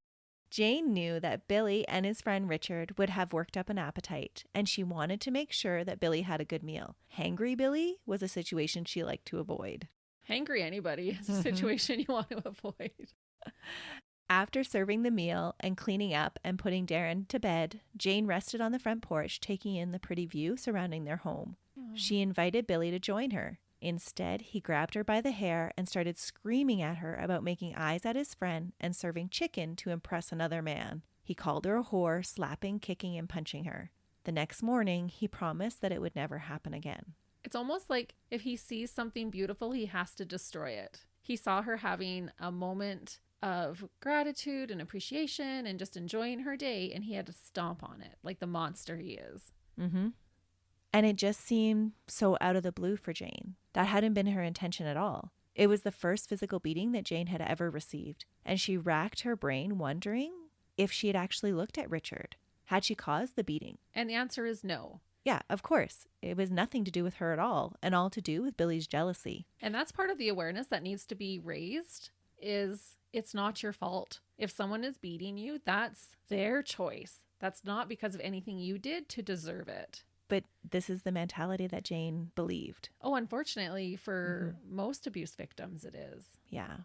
Jane knew that Billy and his friend Richard would have worked up an appetite, and she wanted to make sure that Billy had a good meal. Hangry Billy was a situation she liked to avoid. Hangry anybody is a situation you want to avoid. After serving the meal and cleaning up and putting Darren to bed, Jane rested on the front porch, taking in the pretty view surrounding their home. She invited Billy to join her. Instead, he grabbed her by the hair and started screaming at her about making eyes at his friend and serving chicken to impress another man. He called her a whore, slapping, kicking, and punching her. The next morning, he promised that it would never happen again. It's almost like if he sees something beautiful, he has to destroy it. He saw her having a moment of gratitude and appreciation and just enjoying her day, and he had to stomp on it like the monster he is. Mm-hmm. And it just seemed so out of the blue for Jane. That hadn't been her intention at all. It was the first physical beating that Jane had ever received, and she racked her brain wondering if she had actually looked at Richard. Had she caused the beating? And the answer is no. Yeah, of course. It was nothing to do with her at all, and all to do with Billy's jealousy. And that's part of the awareness that needs to be raised, is it's not your fault. If someone is beating you, that's their choice. That's not because of anything you did to deserve it. But this is the mentality that Jane believed. Oh, unfortunately, for most abuse victims, it is. Yeah.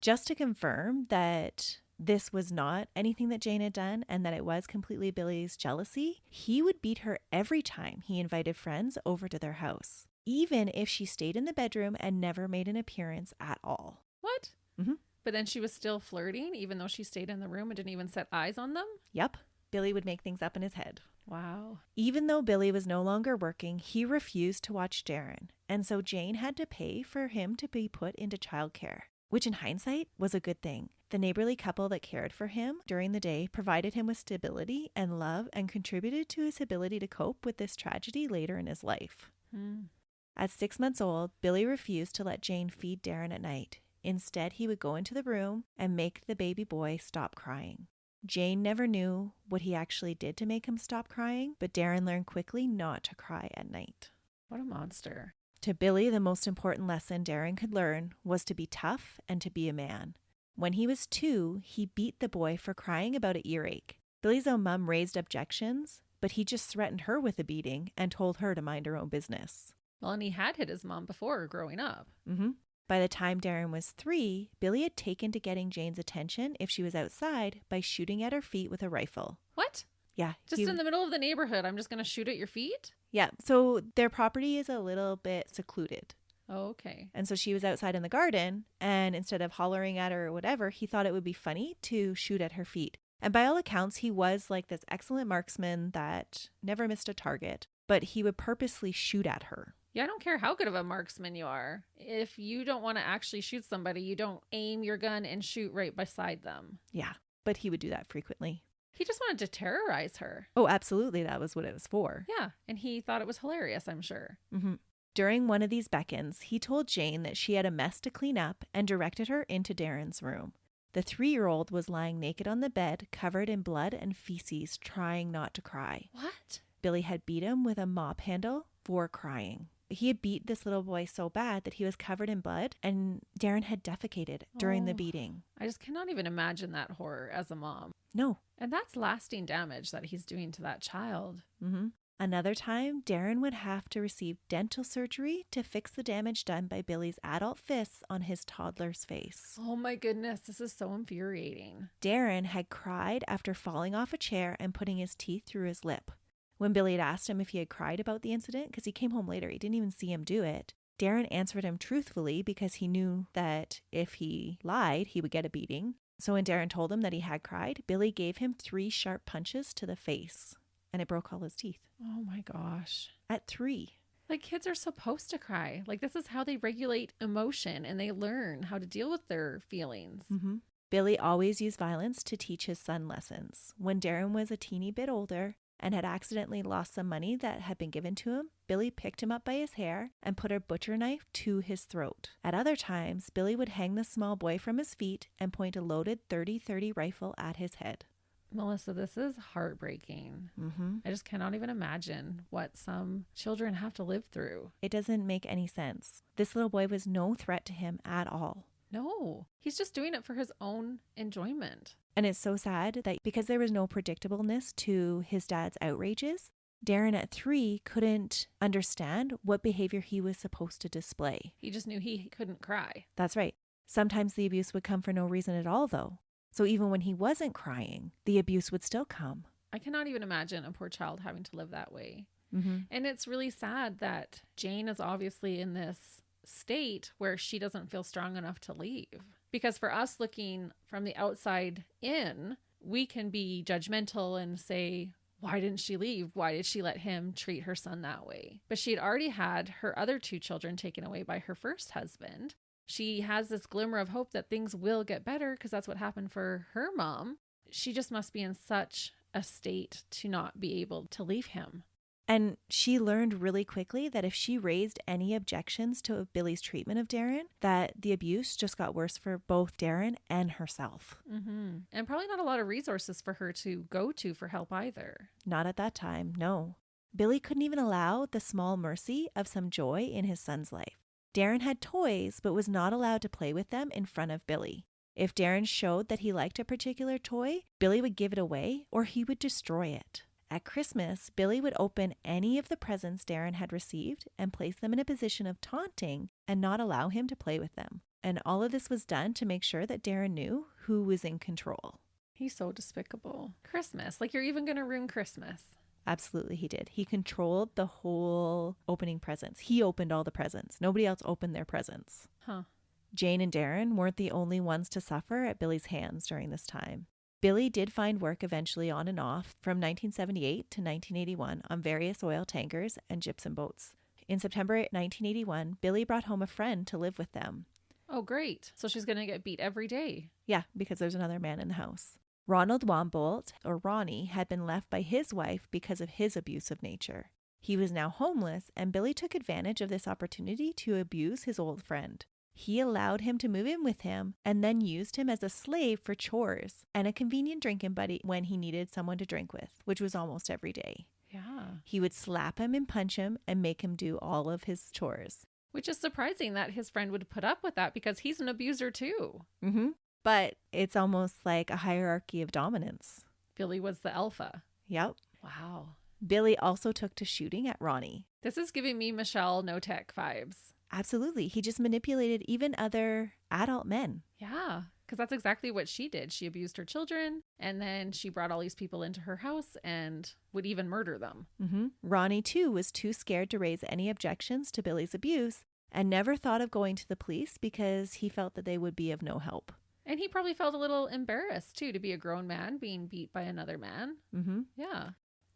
Just to confirm that this was not anything that Jane had done and that it was completely Billy's jealousy, he would beat her every time he invited friends over to their house, even if she stayed in the bedroom and never made an appearance at all. What? Mm-hmm. But then she was still flirting, even though she stayed in the room and didn't even set eyes on them? Yep. Billy would make things up in his head. Wow. Even though Billy was no longer working, he refused to watch Darren, and so Jane had to pay for him to be put into childcare, which in hindsight was a good thing. The neighborly couple that cared for him during the day provided him with stability and love and contributed to his ability to cope with this tragedy later in his life. At 6 months old, Billy refused to let Jane feed Darren at night. Instead, he would go into the room and make the baby boy stop crying. Jane never knew what he actually did to make him stop crying, but Darren learned quickly not to cry at night. What a monster. To Billy, the most important lesson Darren could learn was to be tough and to be a man. When he was 2, he beat the boy for crying about an earache. Billy's own mom raised objections, but he just threatened her with a beating and told her to mind her own business. Well, and he had hit his mom before growing up. By the time Darren was 3, Billy had taken to getting Jane's attention if she was outside by shooting at her feet with a rifle. What? Yeah. Just in the middle of the neighborhood, I'm just going to shoot at your feet? Yeah. So their property is a little bit secluded. Oh, okay. And so she was outside in the garden, and instead of hollering at her or whatever, he thought it would be funny to shoot at her feet. And by all accounts, he was like this excellent marksman that never missed a target, but he would purposely shoot at her. Yeah, I don't care how good of a marksman you are. If you don't want to actually shoot somebody, you don't aim your gun and shoot right beside them. Yeah, but he would do that frequently. He just wanted to terrorize her. Oh, absolutely. That was what it was for. Yeah, and he thought it was hilarious, I'm sure. During one of these beckons, he told Jane that she had a mess to clean up and directed her into Darren's room. The 3-year-old was lying naked on the bed, covered in blood and feces, trying not to cry. What? Billy had beat him with a mop handle for crying. He had beat this little boy so bad that he was covered in blood, and Darren had defecated during the beating. I just cannot even imagine that horror as a mom. No. And that's lasting damage that he's doing to that child. Another time, Darren would have to receive dental surgery to fix the damage done by Billy's adult fists on his toddler's face. Oh my goodness, this is so infuriating. Darren had cried after falling off a chair and putting his teeth through his lip. When Billy had asked him if he had cried about the incident, because he came home later, he didn't even see him do it, Darren answered him truthfully because he knew that if he lied, he would get a beating. So when Darren told him that he had cried, Billy gave him 3 sharp punches to the face, and it broke all his teeth. Oh my gosh. At 3. Like, kids are supposed to cry. Like, this is how they regulate emotion and they learn how to deal with their feelings. Billy always used violence to teach his son lessons. When Darren was a teeny bit older and had accidentally lost some money that had been given to him, Billy picked him up by his hair and put a butcher knife to his throat. At other times, Billy would hang the small boy from his feet and point a loaded .30-30 rifle at his head. Melissa, this is heartbreaking. I just cannot even imagine what some children have to live through. It doesn't make any sense. This little boy was no threat to him at all. No, he's just doing it for his own enjoyment. And it's so sad that because there was no predictableness to his dad's outrages, Darren at 3 couldn't understand what behavior he was supposed to display. He just knew he couldn't cry. That's right. Sometimes the abuse would come for no reason at all, though. So even when he wasn't crying, the abuse would still come. I cannot even imagine a poor child having to live that way. And it's really sad that Jane is obviously in this state where she doesn't feel strong enough to leave. Because for us looking from the outside in, we can be judgmental and say, why didn't she leave? Why did she let him treat her son that way? But she had already had her other 2 children taken away by her first husband. She has this glimmer of hope that things will get better because that's what happened for her mom. She just must be in such a state to not be able to leave him. And she learned really quickly that if she raised any objections to Billy's treatment of Darren, that the abuse just got worse for both Darren and herself. And probably not a lot of resources for her to go to for help either. Not at that time, no. Billy couldn't even allow the small mercy of some joy in his son's life. Darren had toys, but was not allowed to play with them in front of Billy. If Darren showed that he liked a particular toy, Billy would give it away or he would destroy it. At Christmas, Billy would open any of the presents Darren had received and place them in a position of taunting and not allow him to play with them. And all of this was done to make sure that Darren knew who was in control. He's so despicable. Christmas, like you're even going to ruin Christmas. Absolutely, he did. He controlled the whole opening presents. He opened all the presents. Nobody else opened their presents. Jane and Darren weren't the only ones to suffer at Billy's hands during this time. Billy did find work eventually on and off from 1978 to 1981 on various oil tankers and gypsum boats. In September 1981, Billy brought home a friend to live with them. Oh, great. So she's going to get beat every day. Yeah, because there's another man in the house. Ronald Wombolt, or Ronnie, had been left by his wife because of his abusive nature. He was now homeless, and Billy took advantage of this opportunity to abuse his old friend. He allowed him to move in with him and then used him as a slave for chores and a convenient drinking buddy when he needed someone to drink with, which was almost every day. Yeah. He would slap him and punch him and make him do all of his chores. Which is surprising that his friend would put up with that because he's an abuser too. But it's almost like a hierarchy of dominance. Billy was the alpha. Yep. Wow. Billy also took to shooting at Ronnie. This is giving me Michelle No Tech vibes. Absolutely. He just manipulated even other adult men. Yeah, because that's exactly what she did. She abused her children, and then she brought all these people into her house and would even murder them. Ronnie, too, was too scared to raise any objections to Billy's abuse and never thought of going to the police because he felt that they would be of no help. And he probably felt a little embarrassed, too, to be a grown man being beat by another man. Yeah.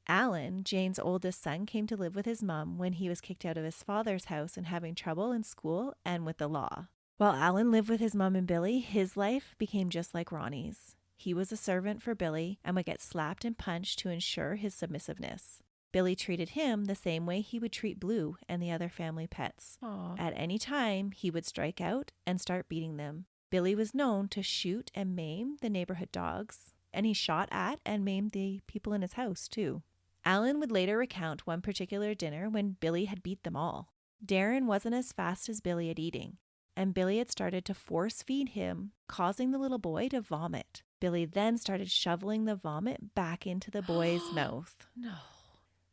Alan, Jane's oldest son, came to live with his mom when he was kicked out of his father's house and having trouble in school and with the law. While Alan lived with his mom and Billy, his life became just like Ronnie's. He was a servant for Billy and would get slapped and punched to ensure his submissiveness. Billy treated him the same way he would treat Blue and the other family pets. Aww. At any time, he would strike out and start beating them. Billy was known to shoot and maim the neighborhood dogs, and he shot at and maimed the people in his house, too. Alan would later recount one particular dinner when Billy had beat them all. Darren wasn't as fast as Billy at eating, and Billy had started to force feed him, causing the little boy to vomit. Billy then started shoveling the vomit back into the boy's mouth. No.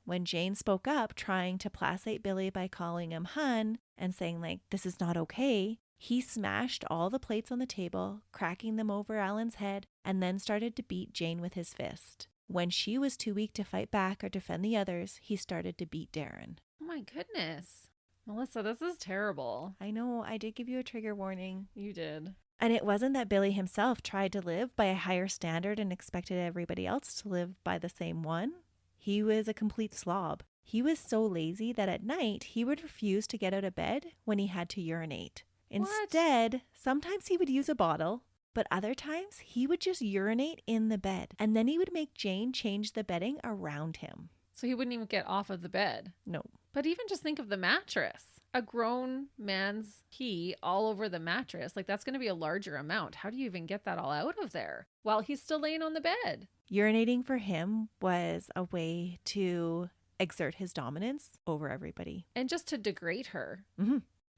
When Jane spoke up, trying to placate Billy by calling him hun and saying, this is not okay, he smashed all the plates on the table, cracking them over Alan's head, and then started to beat Jane with his fist. When she was too weak to fight back or defend the others, he started to beat Darren. Oh my goodness. Melissa, this is terrible. I know, I did give you a trigger warning. You did. And it wasn't that Billy himself tried to live by a higher standard and expected everybody else to live by the same one. He was a complete slob. He was so lazy that at night he would refuse to get out of bed when he had to urinate. Instead, sometimes he would use a bottle, but other times he would just urinate in the bed. And then he would make Jane change the bedding around him. So he wouldn't even get off of the bed? No. But even just think of the mattress. A grown man's pee all over the mattress. That's going to be a larger amount. How do you even get that all out of there while he's still laying on the bed? Urinating for him was a way to exert his dominance over everybody. And just to degrade her.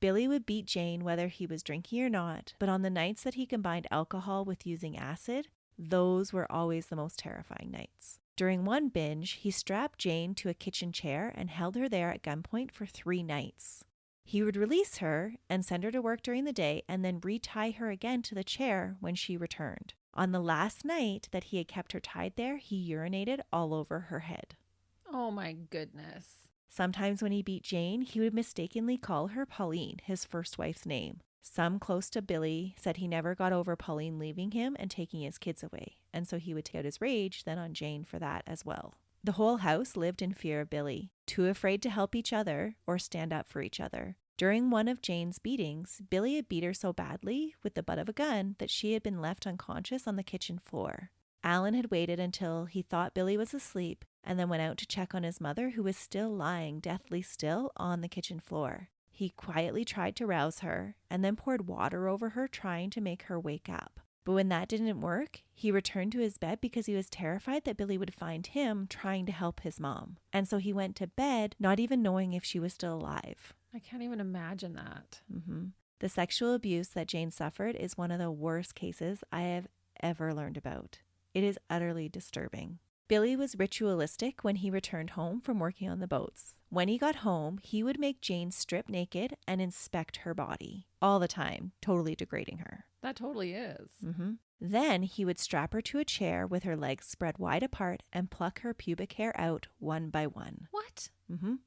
Billy would beat Jane whether he was drinking or not, but on the nights that he combined alcohol with using acid, those were always the most terrifying nights. During one binge, he strapped Jane to a kitchen chair and held her there at gunpoint for 3 nights. He would release her and send her to work during the day and then retie her again to the chair when she returned. On the last night that he had kept her tied there, he urinated all over her head. Oh my goodness. Sometimes when he beat Jane, he would mistakenly call her Pauline, his first wife's name. Some close to Billy said he never got over Pauline leaving him and taking his kids away, and so he would take out his rage then on Jane for that as well. The whole house lived in fear of Billy, too afraid to help each other or stand up for each other. During one of Jane's beatings, Billy had beat her so badly with the butt of a gun that she had been left unconscious on the kitchen floor. Alan had waited until he thought Billy was asleep and then went out to check on his mother, who was still lying deathly still on the kitchen floor. He quietly tried to rouse her and then poured water over her, trying to make her wake up. But when that didn't work, he returned to his bed because he was terrified that Billy would find him trying to help his mom. And so he went to bed, not even knowing if she was still alive. I can't even imagine that. The sexual abuse that Jane suffered is one of the worst cases I have ever learned about. It is utterly disturbing. Billy was ritualistic when he returned home from working on the boats. When he got home, he would make Jane strip naked and inspect her body all the time, totally degrading her. That totally is. Then he would strap her to a chair with her legs spread wide apart and pluck her pubic hair out one by one. What?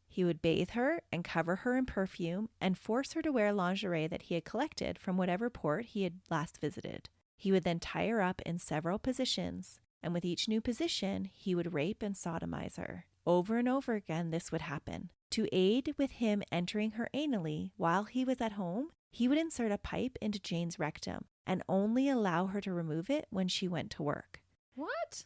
He would bathe her and cover her in perfume and force her to wear lingerie that he had collected from whatever port he had last visited. He would then tie her up in several positions, and with each new position, he would rape and sodomize her. Over and over again, this would happen. To aid with him entering her anally while he was at home, he would insert a pipe into Jane's rectum and only allow her to remove it when she went to work. What?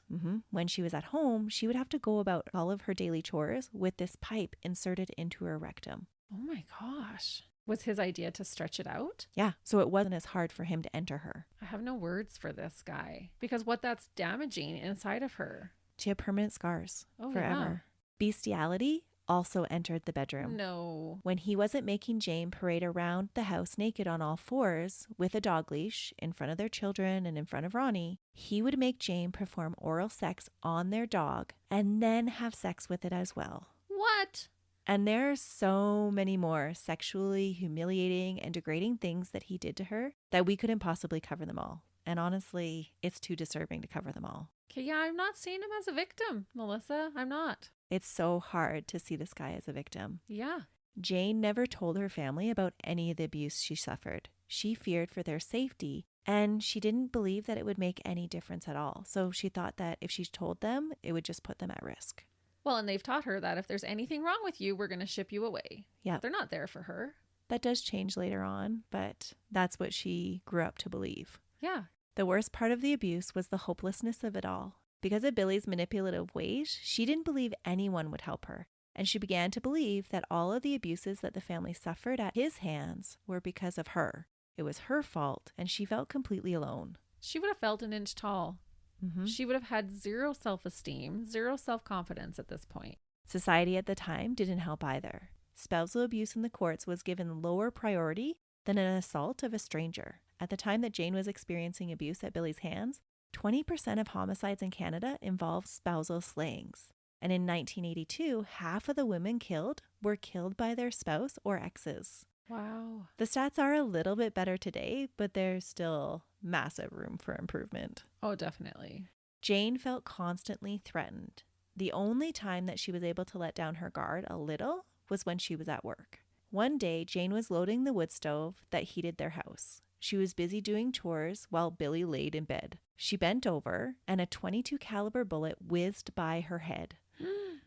When she was at home, she would have to go about all of her daily chores with this pipe inserted into her rectum. Oh my gosh. was his idea to stretch it out? Yeah, so it wasn't as hard for him to enter her. I have no words for this guy because what that's damaging inside of her. She had permanent scars forever. Yeah. Bestiality also entered the bedroom. No. When he wasn't making Jane parade around the house naked on all fours with a dog leash in front of their children and in front of Ronnie, he would make Jane perform oral sex on their dog and then have sex with it as well. What? And there are so many more sexually humiliating and degrading things that he did to her that we couldn't possibly cover them all. And honestly, it's too disturbing to cover them all. Okay, yeah, I'm not seeing him as a victim, Melissa. I'm not. It's so hard to see this guy as a victim. Yeah. Jane never told her family about any of the abuse she suffered. She feared for their safety, and she didn't believe that it would make any difference at all. So she thought that if she told them, it would just put them at risk. Well, and they've taught her that if there's anything wrong with you, we're going to ship you away. Yeah. But they're not there for her. That does change later on, but that's what she grew up to believe. Yeah. The worst part of the abuse was the hopelessness of it all. Because of Billy's manipulative ways, she didn't believe anyone would help her, and she began to believe that all of the abuses that the family suffered at his hands were because of her. It was her fault, and she felt completely alone. She would have felt an inch tall. Mm-hmm. She would have had zero self-esteem, zero self-confidence at this point. Society at the time didn't help either. Spousal abuse in the courts was given lower priority than an assault of a stranger. At the time that Jane was experiencing abuse at Billy's hands, 20% of homicides in Canada involved spousal slayings. And in 1982, half of the women killed were killed by their spouse or exes. Wow. The stats are a little bit better today, but there's still massive room for improvement. Oh, definitely. Jane felt constantly threatened. The only time that she was able to let down her guard a little was when she was at work. One day, Jane was loading the wood stove that heated their house. She was busy doing chores while Billy laid in bed. She bent over and a .22 caliber bullet whizzed by her head.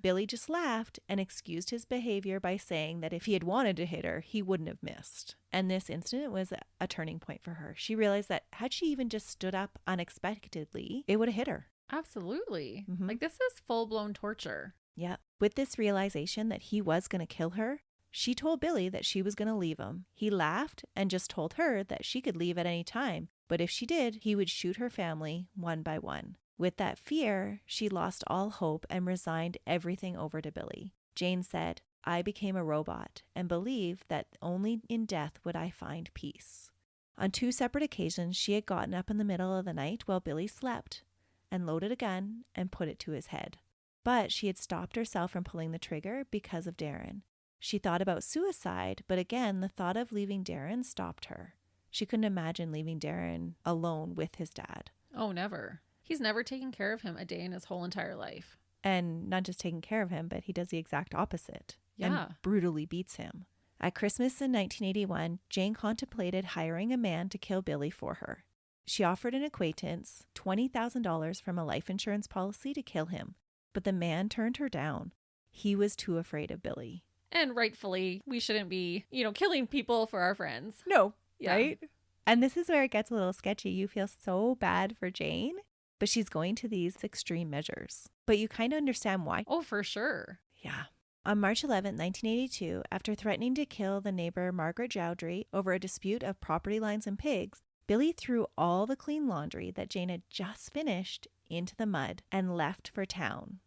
Billy just laughed and excused his behavior by saying that if he had wanted to hit her, he wouldn't have missed. And this incident was a turning point for her. She realized that had she even just stood up unexpectedly, it would have hit her. Absolutely. Mm-hmm. Like, this is full-blown torture. Yeah. With this realization that he was going to kill her, she told Billy that she was going to leave him. He laughed and just told her that she could leave at any time, but if she did, he would shoot her family one by one. With that fear, she lost all hope and resigned everything over to Billy. Jane said, "I became a robot and believed that only in death would I find peace." On 2 separate occasions, she had gotten up in the middle of the night while Billy slept and loaded a gun and put it to his head. But she had stopped herself from pulling the trigger because of Darren. She thought about suicide, but again, the thought of leaving Darren stopped her. She couldn't imagine leaving Darren alone with his dad. Oh, never. He's never taken care of him a day in his whole entire life. And not just taking care of him, but he does the exact opposite. Yeah. And brutally beats him. At Christmas in 1981, Jane contemplated hiring a man to kill Billy for her. She offered an acquaintance $20,000 from a life insurance policy to kill him, but the man turned her down. He was too afraid of Billy. And rightfully, we shouldn't be, killing people for our friends. No, Yeah. right? And this is where it gets a little sketchy. You feel so bad for Jane, but she's going to these extreme measures. But you kind of understand why. Oh, for sure. Yeah. On March 11, 1982, after threatening to kill the neighbor Margaret Jowdry over a dispute of property lines and pigs, Billy threw all the clean laundry that Jane had just finished into the mud and left for town,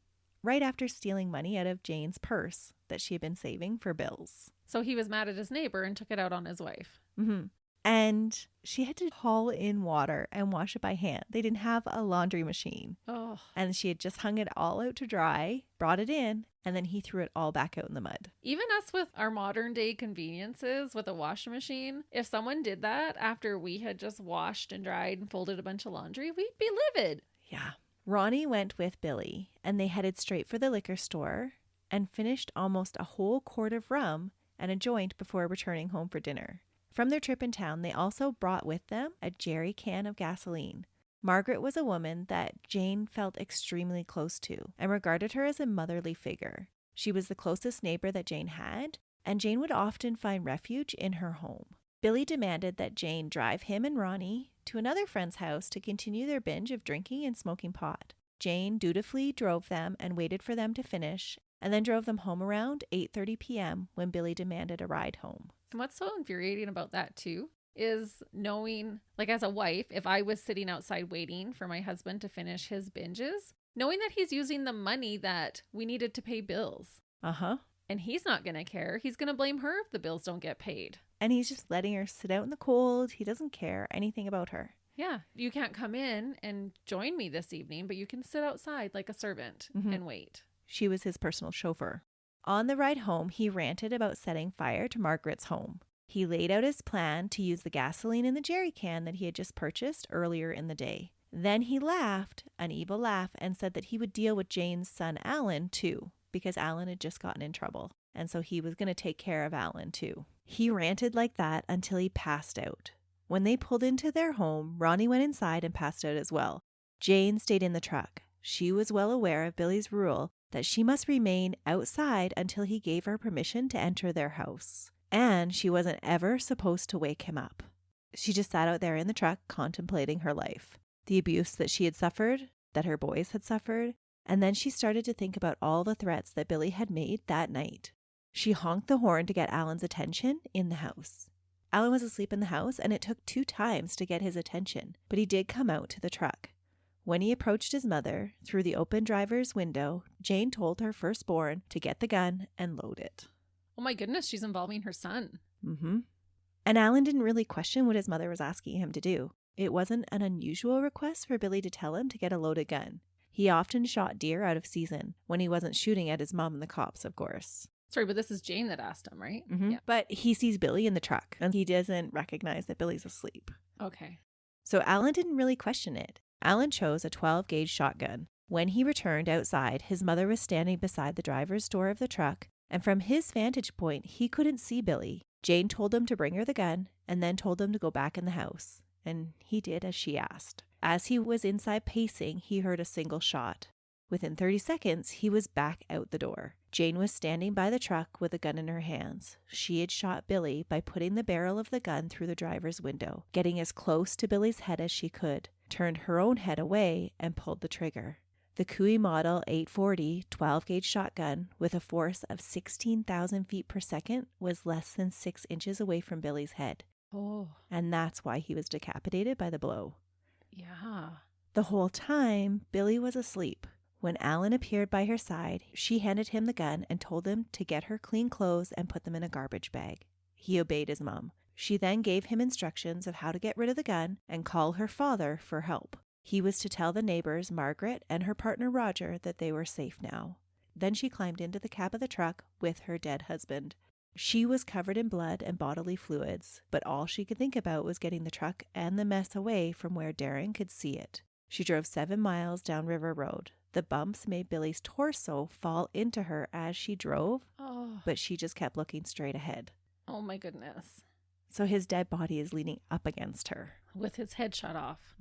right after stealing money out of Jane's purse that she had been saving for bills. So he was mad at his neighbor and took it out on his wife. Mm-hmm. And she had to haul in water and wash it by hand. They didn't have a laundry machine. Oh. And she had just hung it all out to dry, brought it in, and then he threw it all back out in the mud. Even us with our modern day conveniences with a washing machine, if someone did that after we had just washed and dried and folded a bunch of laundry, we'd be livid. Yeah. Ronnie went with Billy, and they headed straight for the liquor store and finished almost a whole quart of rum and a joint before returning home for dinner. From their trip in town, they also brought with them a jerry can of gasoline. Margaret was a woman that Jane felt extremely close to and regarded her as a motherly figure. She was the closest neighbor that Jane had, and Jane would often find refuge in her home. Billy demanded that Jane drive him and Ronnie to another friend's house to continue their binge of drinking and smoking pot. Jane dutifully drove them and waited for them to finish, and then drove them home around 8:30 p.m. when Billy demanded a ride home. And what's so infuriating about that too is knowing, like as a wife, if I was sitting outside waiting for my husband to finish his binges, knowing that he's using the money that we needed to pay bills. And he's not going to care. He's going to blame her if the bills don't get paid. And he's just letting her sit out in the cold. He doesn't care anything about her. Yeah. You can't come in and join me this evening, but you can sit outside like a servant and wait. She was his personal chauffeur. On the ride home, he ranted about setting fire to Margaret's home. He laid out his plan to use the gasoline in the jerry can that he had just purchased earlier in the day. Then he laughed, an evil laugh, and said that he would deal with Jane's son Alan too, because Alan had just gotten in trouble. And so he was going to take care of Alan too. He ranted like that until he passed out. When they pulled into their home, Ronnie went inside and passed out as well. Jane stayed in the truck. She was well aware of Billy's rule that she must remain outside until he gave her permission to enter their house. And she wasn't ever supposed to wake him up. She just sat out there in the truck contemplating her life, the abuse that she had suffered, that her boys had suffered, and then she started to think about all the threats that Billy had made that night. She honked the horn to get Alan's attention in the house. Alan was asleep in the house, and it took 2 times to get his attention, but he did come out to the truck. When he approached his mother, through the open driver's window, Jane told her firstborn to get the gun and load it. Oh my goodness, she's involving her son. And Alan didn't really question what his mother was asking him to do. It wasn't an unusual request for Billy to tell him to get a loaded gun. He often shot deer out of season, when he wasn't shooting at his mom and the cops, of course. Sorry, but this is Jane that asked him, right? Yeah. But he sees Billy in the truck, and he doesn't recognize that Billy's asleep. Okay. So Alan didn't really question it. Alan chose a 12-gauge shotgun. When he returned outside, his mother was standing beside the driver's door of the truck, and from his vantage point, he couldn't see Billy. Jane told him to bring her the gun, and then told him to go back in the house. And he did as she asked. As he was inside pacing, he heard a single shot. Within 30 seconds, he was back out the door. Jane was standing by the truck with a gun in her hands. She had shot Billy by putting the barrel of the gun through the driver's window, getting as close to Billy's head as she could, turned her own head away, and pulled the trigger. The Cooey Model 840 12-gauge shotgun with a force of 16,000 feet per second was less than 6 inches away from Billy's head. Oh. And that's why he was decapitated by the blow. Yeah. The whole time, Billy was asleep. When Alan appeared by her side, she handed him the gun and told him to get her clean clothes and put them in a garbage bag. He obeyed his mom. She then gave him instructions of how to get rid of the gun and call her father for help. He was to tell the neighbors, Margaret and her partner Roger, that they were safe now. Then she climbed into the cab of the truck with her dead husband. She was covered in blood and bodily fluids, but all she could think about was getting the truck and the mess away from where Darren could see it. She drove 7 miles down River Road. The bumps made Billy's torso fall into her as she drove, but she just kept looking straight ahead. Oh my goodness. So his dead body is leaning up against her. With his head shot off.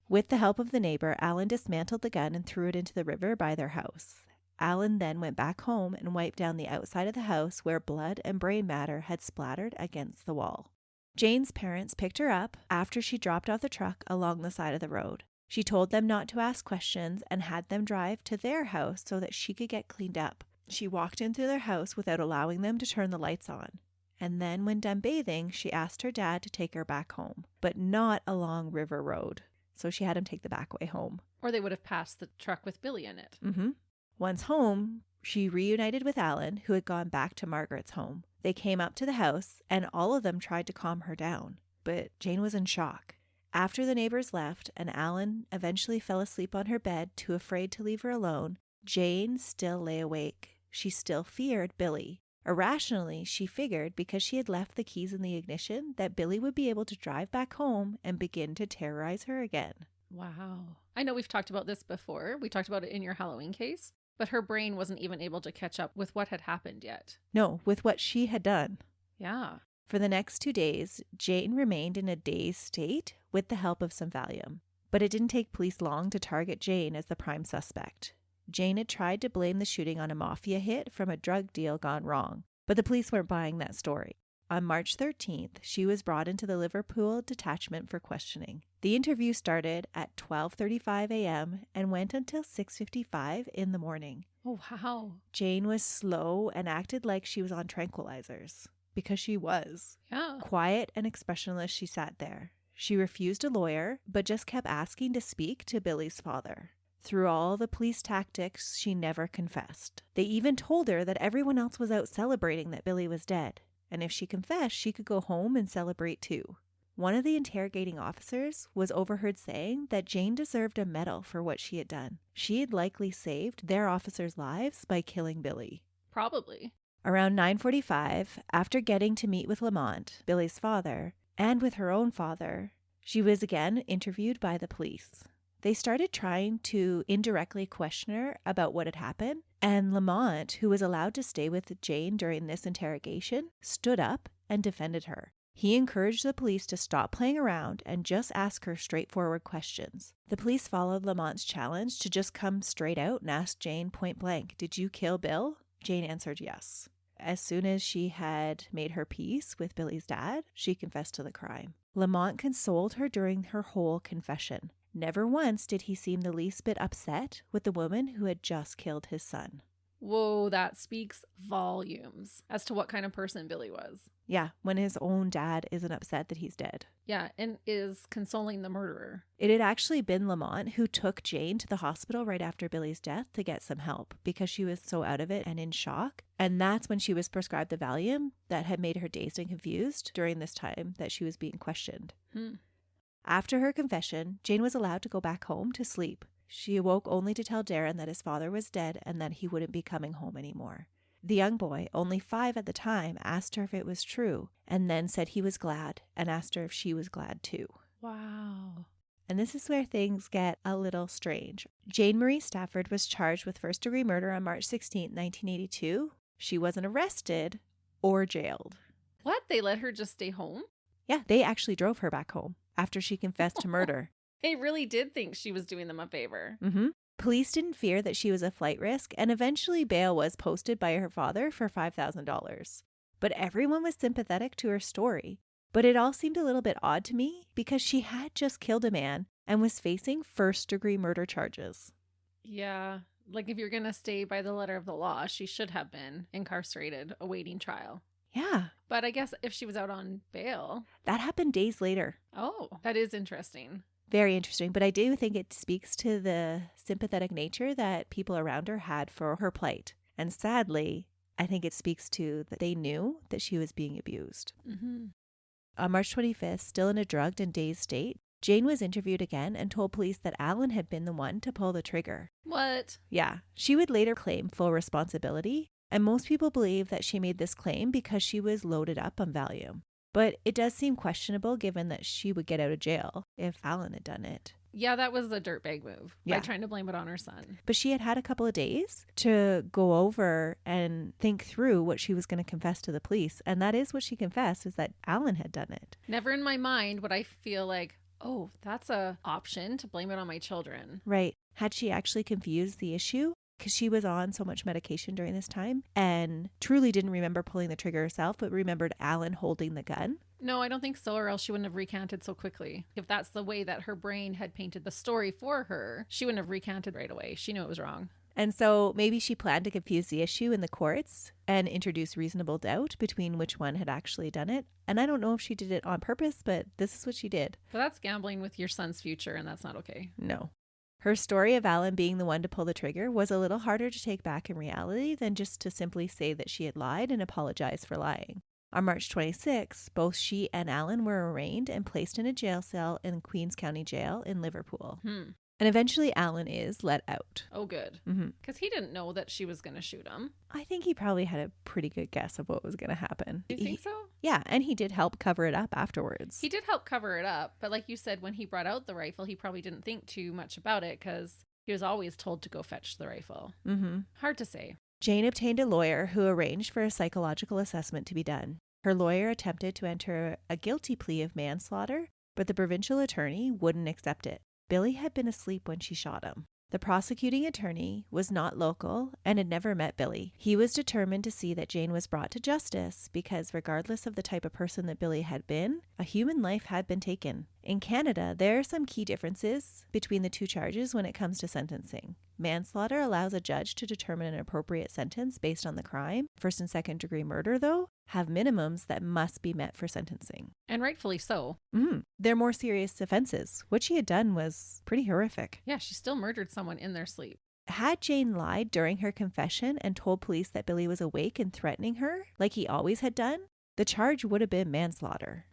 With the help of the neighbor, Alan dismantled the gun and threw it into the river by their house. Alan then went back home and wiped down the outside of the house where blood and brain matter had splattered against the wall. Jane's parents picked her up after she dropped off the truck along the side of the road. She told them not to ask questions and had them drive to their house so that she could get cleaned up. She walked into their house without allowing them to turn the lights on. And then when done bathing, she asked her dad to take her back home, but not along River Road. So she had him take the back way home. Or they would have passed the truck with Billy in it. Once home, she reunited with Alan, who had gone back to Margaret's home. They came up to the house, and all of them tried to calm her down. But Jane was in shock. After the neighbors left, and Alan eventually fell asleep on her bed, too afraid to leave her alone, Jane still lay awake. She still feared Billy. Irrationally, she figured because she had left the keys in the ignition that Billy would be able to drive back home and begin to terrorize her again. Wow. I know we've talked about this before. We talked about it in your Halloween case, but her brain wasn't even able to catch up with what had happened yet. No, with what she had done. Yeah. For the next 2 days, Jane remained in a dazed state with the help of some Valium. But it didn't take police long to target Jane as the prime suspect. Jane had tried to blame the shooting on a mafia hit from a drug deal gone wrong, but the police weren't buying that story. On March 13th, she was brought into the Liverpool detachment for questioning. The interview started at 12:35 a.m. and went until 6:55 in the morning. Oh, wow. Jane was slow and acted like she was on tranquilizers, because she was. Yeah. Quiet and expressionless, she sat there. She refused a lawyer, but just kept asking to speak to Billy's father. Through all the police tactics, she never confessed. They even told her that everyone else was out celebrating that Billy was dead, and if she confessed, she could go home and celebrate too. One of the interrogating officers was overheard saying that Jane deserved a medal for what she had done. She had likely saved their officers' lives by killing Billy. Probably. Around 9:45, after getting to meet with Lamont, Billy's father, and with her own father, she was again interviewed by the police. They started trying to indirectly question her about what had happened, and Lamont, who was allowed to stay with Jane during this interrogation, stood up and defended her. He encouraged the police to stop playing around and just ask her straightforward questions. The police followed Lamont's challenge to just come straight out and ask Jane point blank, "Did you kill Bill?" Jane answered yes. As soon as she had made her peace with Billy's dad, she confessed to the crime. Lamont consoled her during her whole confession. Never once did he seem the least bit upset with the woman who had just killed his son. Whoa, that speaks volumes as to what kind of person Billy was. Yeah, when his own dad isn't upset that he's dead. Yeah, and is consoling the murderer. It had actually been Lamont who took Jane to the hospital right after Billy's death to get some help because she was so out of it and in shock. And that's when she was prescribed the Valium that had made her dazed and confused during this time that she was being questioned. After her confession, Jane was allowed to go back home to sleep. She awoke only to tell Darren that his father was dead and that he wouldn't be coming home anymore. The young boy, only 5 at the time, asked her if it was true and then said he was glad and asked her if she was glad too. Wow. And this is where things get a little strange. Jane Marie Stafford was charged with first-degree murder on March 16, 1982. She wasn't arrested or jailed. What? They let her just stay home? Yeah, they actually drove her back home after she confessed to murder. They really did think she was doing them a favor. Police didn't fear that she was a flight risk, and eventually bail was posted by her father for $5,000. But everyone was sympathetic to her story. But it all seemed a little bit odd to me because she had just killed a man and was facing first-degree murder charges. Yeah, like if you're going to stay by the letter of the law, she should have been incarcerated, awaiting trial. Yeah. But I guess if she was out on bail. That happened days later. Oh, that is interesting. Very interesting, but I do think it speaks to the sympathetic nature that people around her had for her plight. And sadly, I think it speaks to that they knew that she was being abused. On March 25th, still in a drugged and dazed state, Jane was interviewed again and told police that Alan had been the one to pull the trigger. What? Yeah, she would later claim full responsibility, and most people believe that she made this claim because she was loaded up on Valium. But it does seem questionable given that she would get out of jail if Alan had done it. Yeah, that was a dirtbag move. Yeah. By trying to blame it on her son. But she had a couple of days to go over and think through what she was going to confess to the police. And that is what she confessed, is that Alan had done it. Never in my mind would I feel like, oh, that's a option to blame it on my children. Right. Had she actually confused the issue? Because she was on so much medication during this time and truly didn't remember pulling the trigger herself, but remembered Alan holding the gun. No, I don't think so, or else she wouldn't have recanted so quickly. If that's the way that her brain had painted the story for her, she wouldn't have recanted right away. She knew it was wrong. And so maybe she planned to confuse the issue in the courts and introduce reasonable doubt between which one had actually done it. And I don't know if she did it on purpose, but this is what she did. But that's gambling with your son's future, and that's not okay. No. Her story of Alan being the one to pull the trigger was a little harder to take back in reality than just to simply say that she had lied and apologized for lying. On March 26, both she and Alan were arraigned and placed in a jail cell in Queens County Jail in Liverpool. And eventually Alan is let out. Oh, good. Because he didn't know that she was going to shoot him. I think he probably had a pretty good guess of what was going to happen. Do you think so? Yeah, and he did help cover it up afterwards. He did help cover it up, but like you said, when he brought out the rifle, he probably didn't think too much about it because he was always told to go fetch the rifle. Hard to say. Jane obtained a lawyer who arranged for a psychological assessment to be done. Her lawyer attempted to enter a guilty plea of manslaughter, but the provincial attorney wouldn't accept it. Billy had been asleep when she shot him. The prosecuting attorney was not local and had never met Billy. He was determined to see that Jane was brought to justice because regardless of the type of person that Billy had been, a human life had been taken. In Canada, there are some key differences between the two charges when it comes to sentencing. Manslaughter allows a judge to determine an appropriate sentence based on the crime. First and second degree murder, though, have minimums that must be met for sentencing. And rightfully so. They're more serious offenses. What she had done was pretty horrific. Yeah, she still murdered someone in their sleep. Had Jane lied during her confession and told police that Billy was awake and threatening her, like he always had done, the charge would have been manslaughter.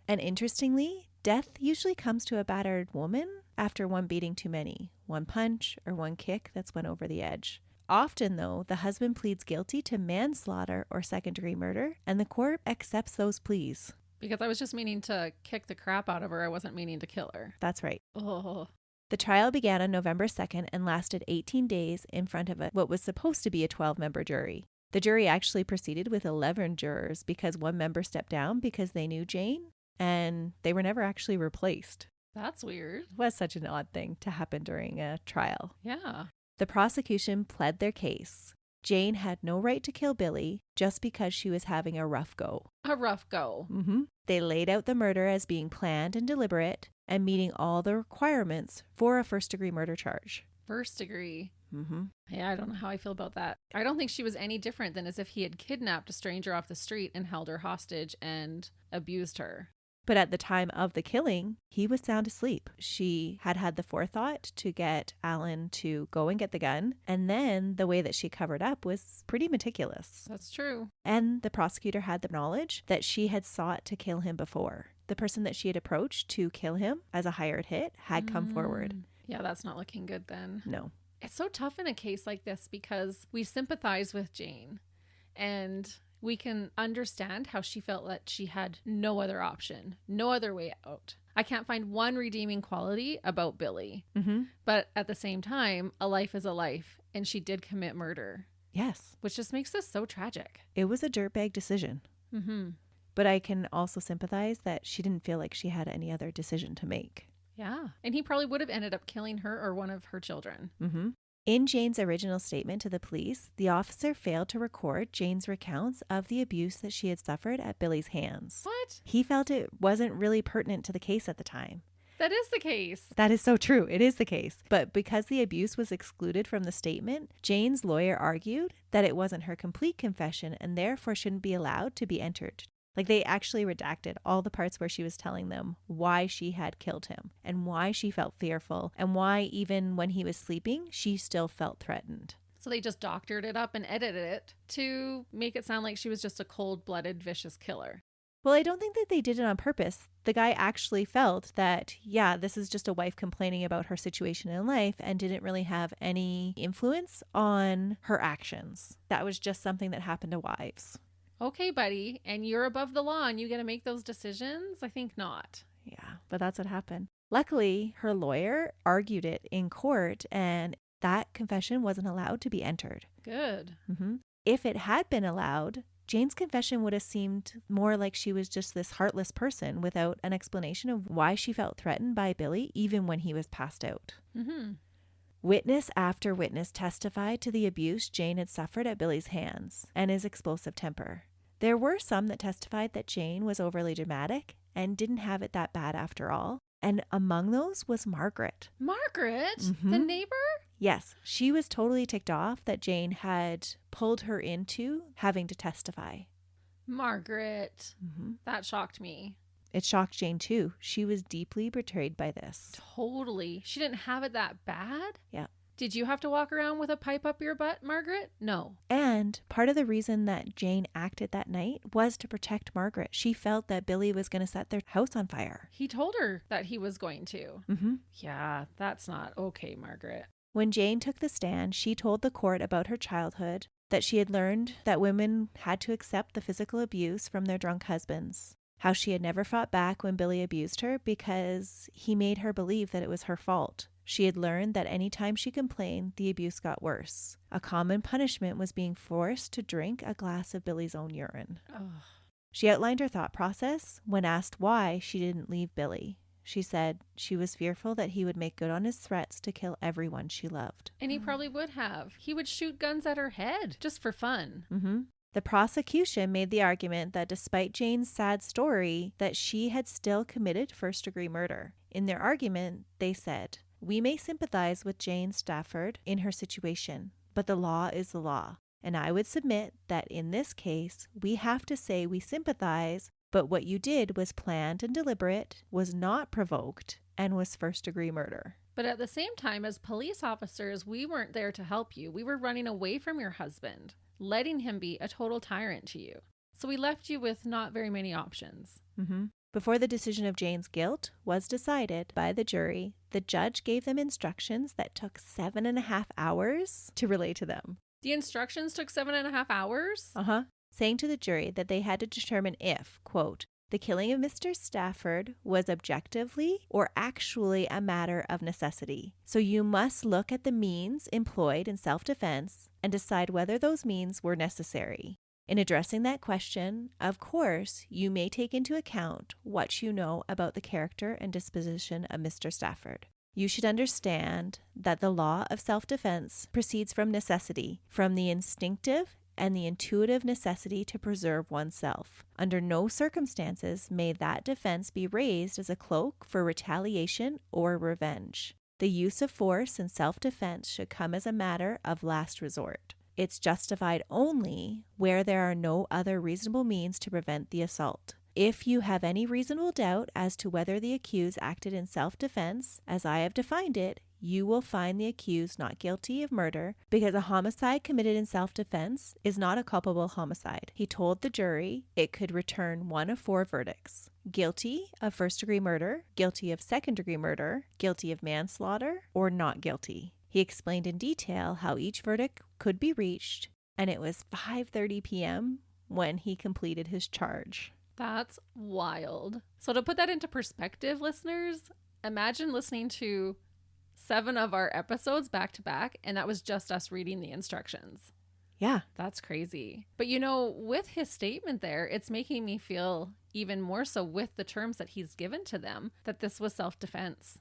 And interestingly, death usually comes to a battered woman after one beating too many, one punch or one kick that's went over the edge. Often, though, the husband pleads guilty to manslaughter or second-degree murder, and the court accepts those pleas. Because I was just meaning to kick the crap out of her. I wasn't meaning to kill her. That's right. Oh. The trial began on November 2nd and lasted 18 days in front of what was supposed to be a 12-member jury. The jury actually proceeded with 11 jurors because one member stepped down because they knew Jane, and they were never actually replaced. That's weird. It was such an odd thing to happen during a trial. Yeah. The prosecution pled their case. Jane had no right to kill Billy just because she was having a rough go. A rough go. They laid out the murder as being planned and deliberate and meeting all the requirements for a first-degree murder charge. First degree. Yeah, I don't know how I feel about that. I don't think she was any different than as if he had kidnapped a stranger off the street and held her hostage and abused her. But at the time of the killing, he was sound asleep. She had had the forethought to get Alan to go and get the gun. And then the way that she covered up was pretty meticulous. That's true. And the prosecutor had the knowledge that she had sought to kill him before. The person that she had approached to kill him as a hired hit had come forward. Yeah, that's not looking good then. No. It's so tough in a case like this because we sympathize with Jane and we can understand how she felt that she had no other option, no other way out. I can't find one redeeming quality about Billy. But at the same time, a life is a life, and she did commit murder. Yes. Which just makes this so tragic. It was a dirtbag decision. But I can also sympathize that she didn't feel like she had any other decision to make. Yeah. And he probably would have ended up killing her or one of her children. In Jane's original statement to the police, the officer failed to record Jane's recounts of the abuse that she had suffered at Billy's hands. What? He felt it wasn't really pertinent to the case at the time. That is the case. That is so true. It is the case. But because the abuse was excluded from the statement, Jane's lawyer argued that it wasn't her complete confession and therefore shouldn't be allowed to be entered. Like, they actually redacted all the parts where she was telling them why she had killed him and why she felt fearful and why even when he was sleeping, she still felt threatened. So they just doctored it up and edited it to make it sound like she was just a cold-blooded, vicious killer. Well, I don't think that they did it on purpose. The guy actually felt that, yeah, this is just a wife complaining about her situation in life and didn't really have any influence on her actions. That was just something that happened to wives. Okay, buddy, and you're above the law and you get to make those decisions? I think not. Yeah, but that's what happened. Luckily, her lawyer argued it in court and that confession wasn't allowed to be entered. Good. If it had been allowed, Jane's confession would have seemed more like she was just this heartless person without an explanation of why she felt threatened by Billy even when he was passed out. Witness after witness testified to the abuse Jane had suffered at Billy's hands and his explosive temper. There were some that testified that Jane was overly dramatic and didn't have it that bad after all. And among those was Margaret. Margaret? The neighbor? Yes, she was totally ticked off that Jane had pulled her into having to testify. Margaret. That shocked me. It shocked Jane too. She was deeply betrayed by this. Totally. She didn't have it that bad? Yeah. Did you have to walk around with a pipe up your butt, Margaret? No. And part of the reason that Jane acted that night was to protect Margaret. She felt that Billy was going to set their house on fire. He told her that he was going to. Yeah, that's not okay, Margaret. When Jane took the stand, she told the court about her childhood, that she had learned that women had to accept the physical abuse from their drunk husbands, how she had never fought back when Billy abused her because he made her believe that it was her fault. She had learned that any time she complained, the abuse got worse. A common punishment was being forced to drink a glass of Billy's own urine. She outlined her thought process when asked why she didn't leave Billy. She said she was fearful that he would make good on his threats to kill everyone she loved. And he probably would have. He would shoot guns at her head just for fun. The prosecution made the argument that despite Jane's sad story, that she had still committed first-degree murder. In their argument, they said, We may sympathize with Jane Stafford in her situation, but the law is the law. And I would submit that in this case, we have to say we sympathize, but what you did was planned and deliberate, was not provoked, and was first-degree murder. But at the same time, as police officers, we weren't there to help you. We were running away from your husband, letting him be a total tyrant to you. So we left you with not very many options. Before the decision of Jane's guilt was decided by the jury, the judge gave them instructions that took 7.5 hours to relay to them. The instructions took 7.5 hours? Saying to the jury that they had to determine if, quote, the killing of Mr. Stafford was objectively or actually a matter of necessity. So you must look at the means employed in self-defense and decide whether those means were necessary. In addressing that question, of course, you may take into account what you know about the character and disposition of Mr. Stafford. You should understand that the law of self-defense proceeds from necessity, from the instinctive and the intuitive necessity to preserve oneself. Under no circumstances may that defense be raised as a cloak for retaliation or revenge. The use of force in self-defense should come as a matter of last resort. It's justified only where there are no other reasonable means to prevent the assault. If you have any reasonable doubt as to whether the accused acted in self-defense, as I have defined it, you will find the accused not guilty of murder because a homicide committed in self-defense is not a culpable homicide. He told the jury it could return one of 4 verdicts: guilty of first-degree murder, guilty of second-degree murder, guilty of manslaughter, or not guilty. He explained in detail how each verdict could be reached, and it was 5:30 p.m. when he completed his charge. That's wild. So to put that into perspective, listeners, imagine listening to 7 of our episodes back to back, and that was just us reading the instructions. Yeah. That's crazy. But with his statement there, it's making me feel even more so with the terms that he's given to them that this was self-defense.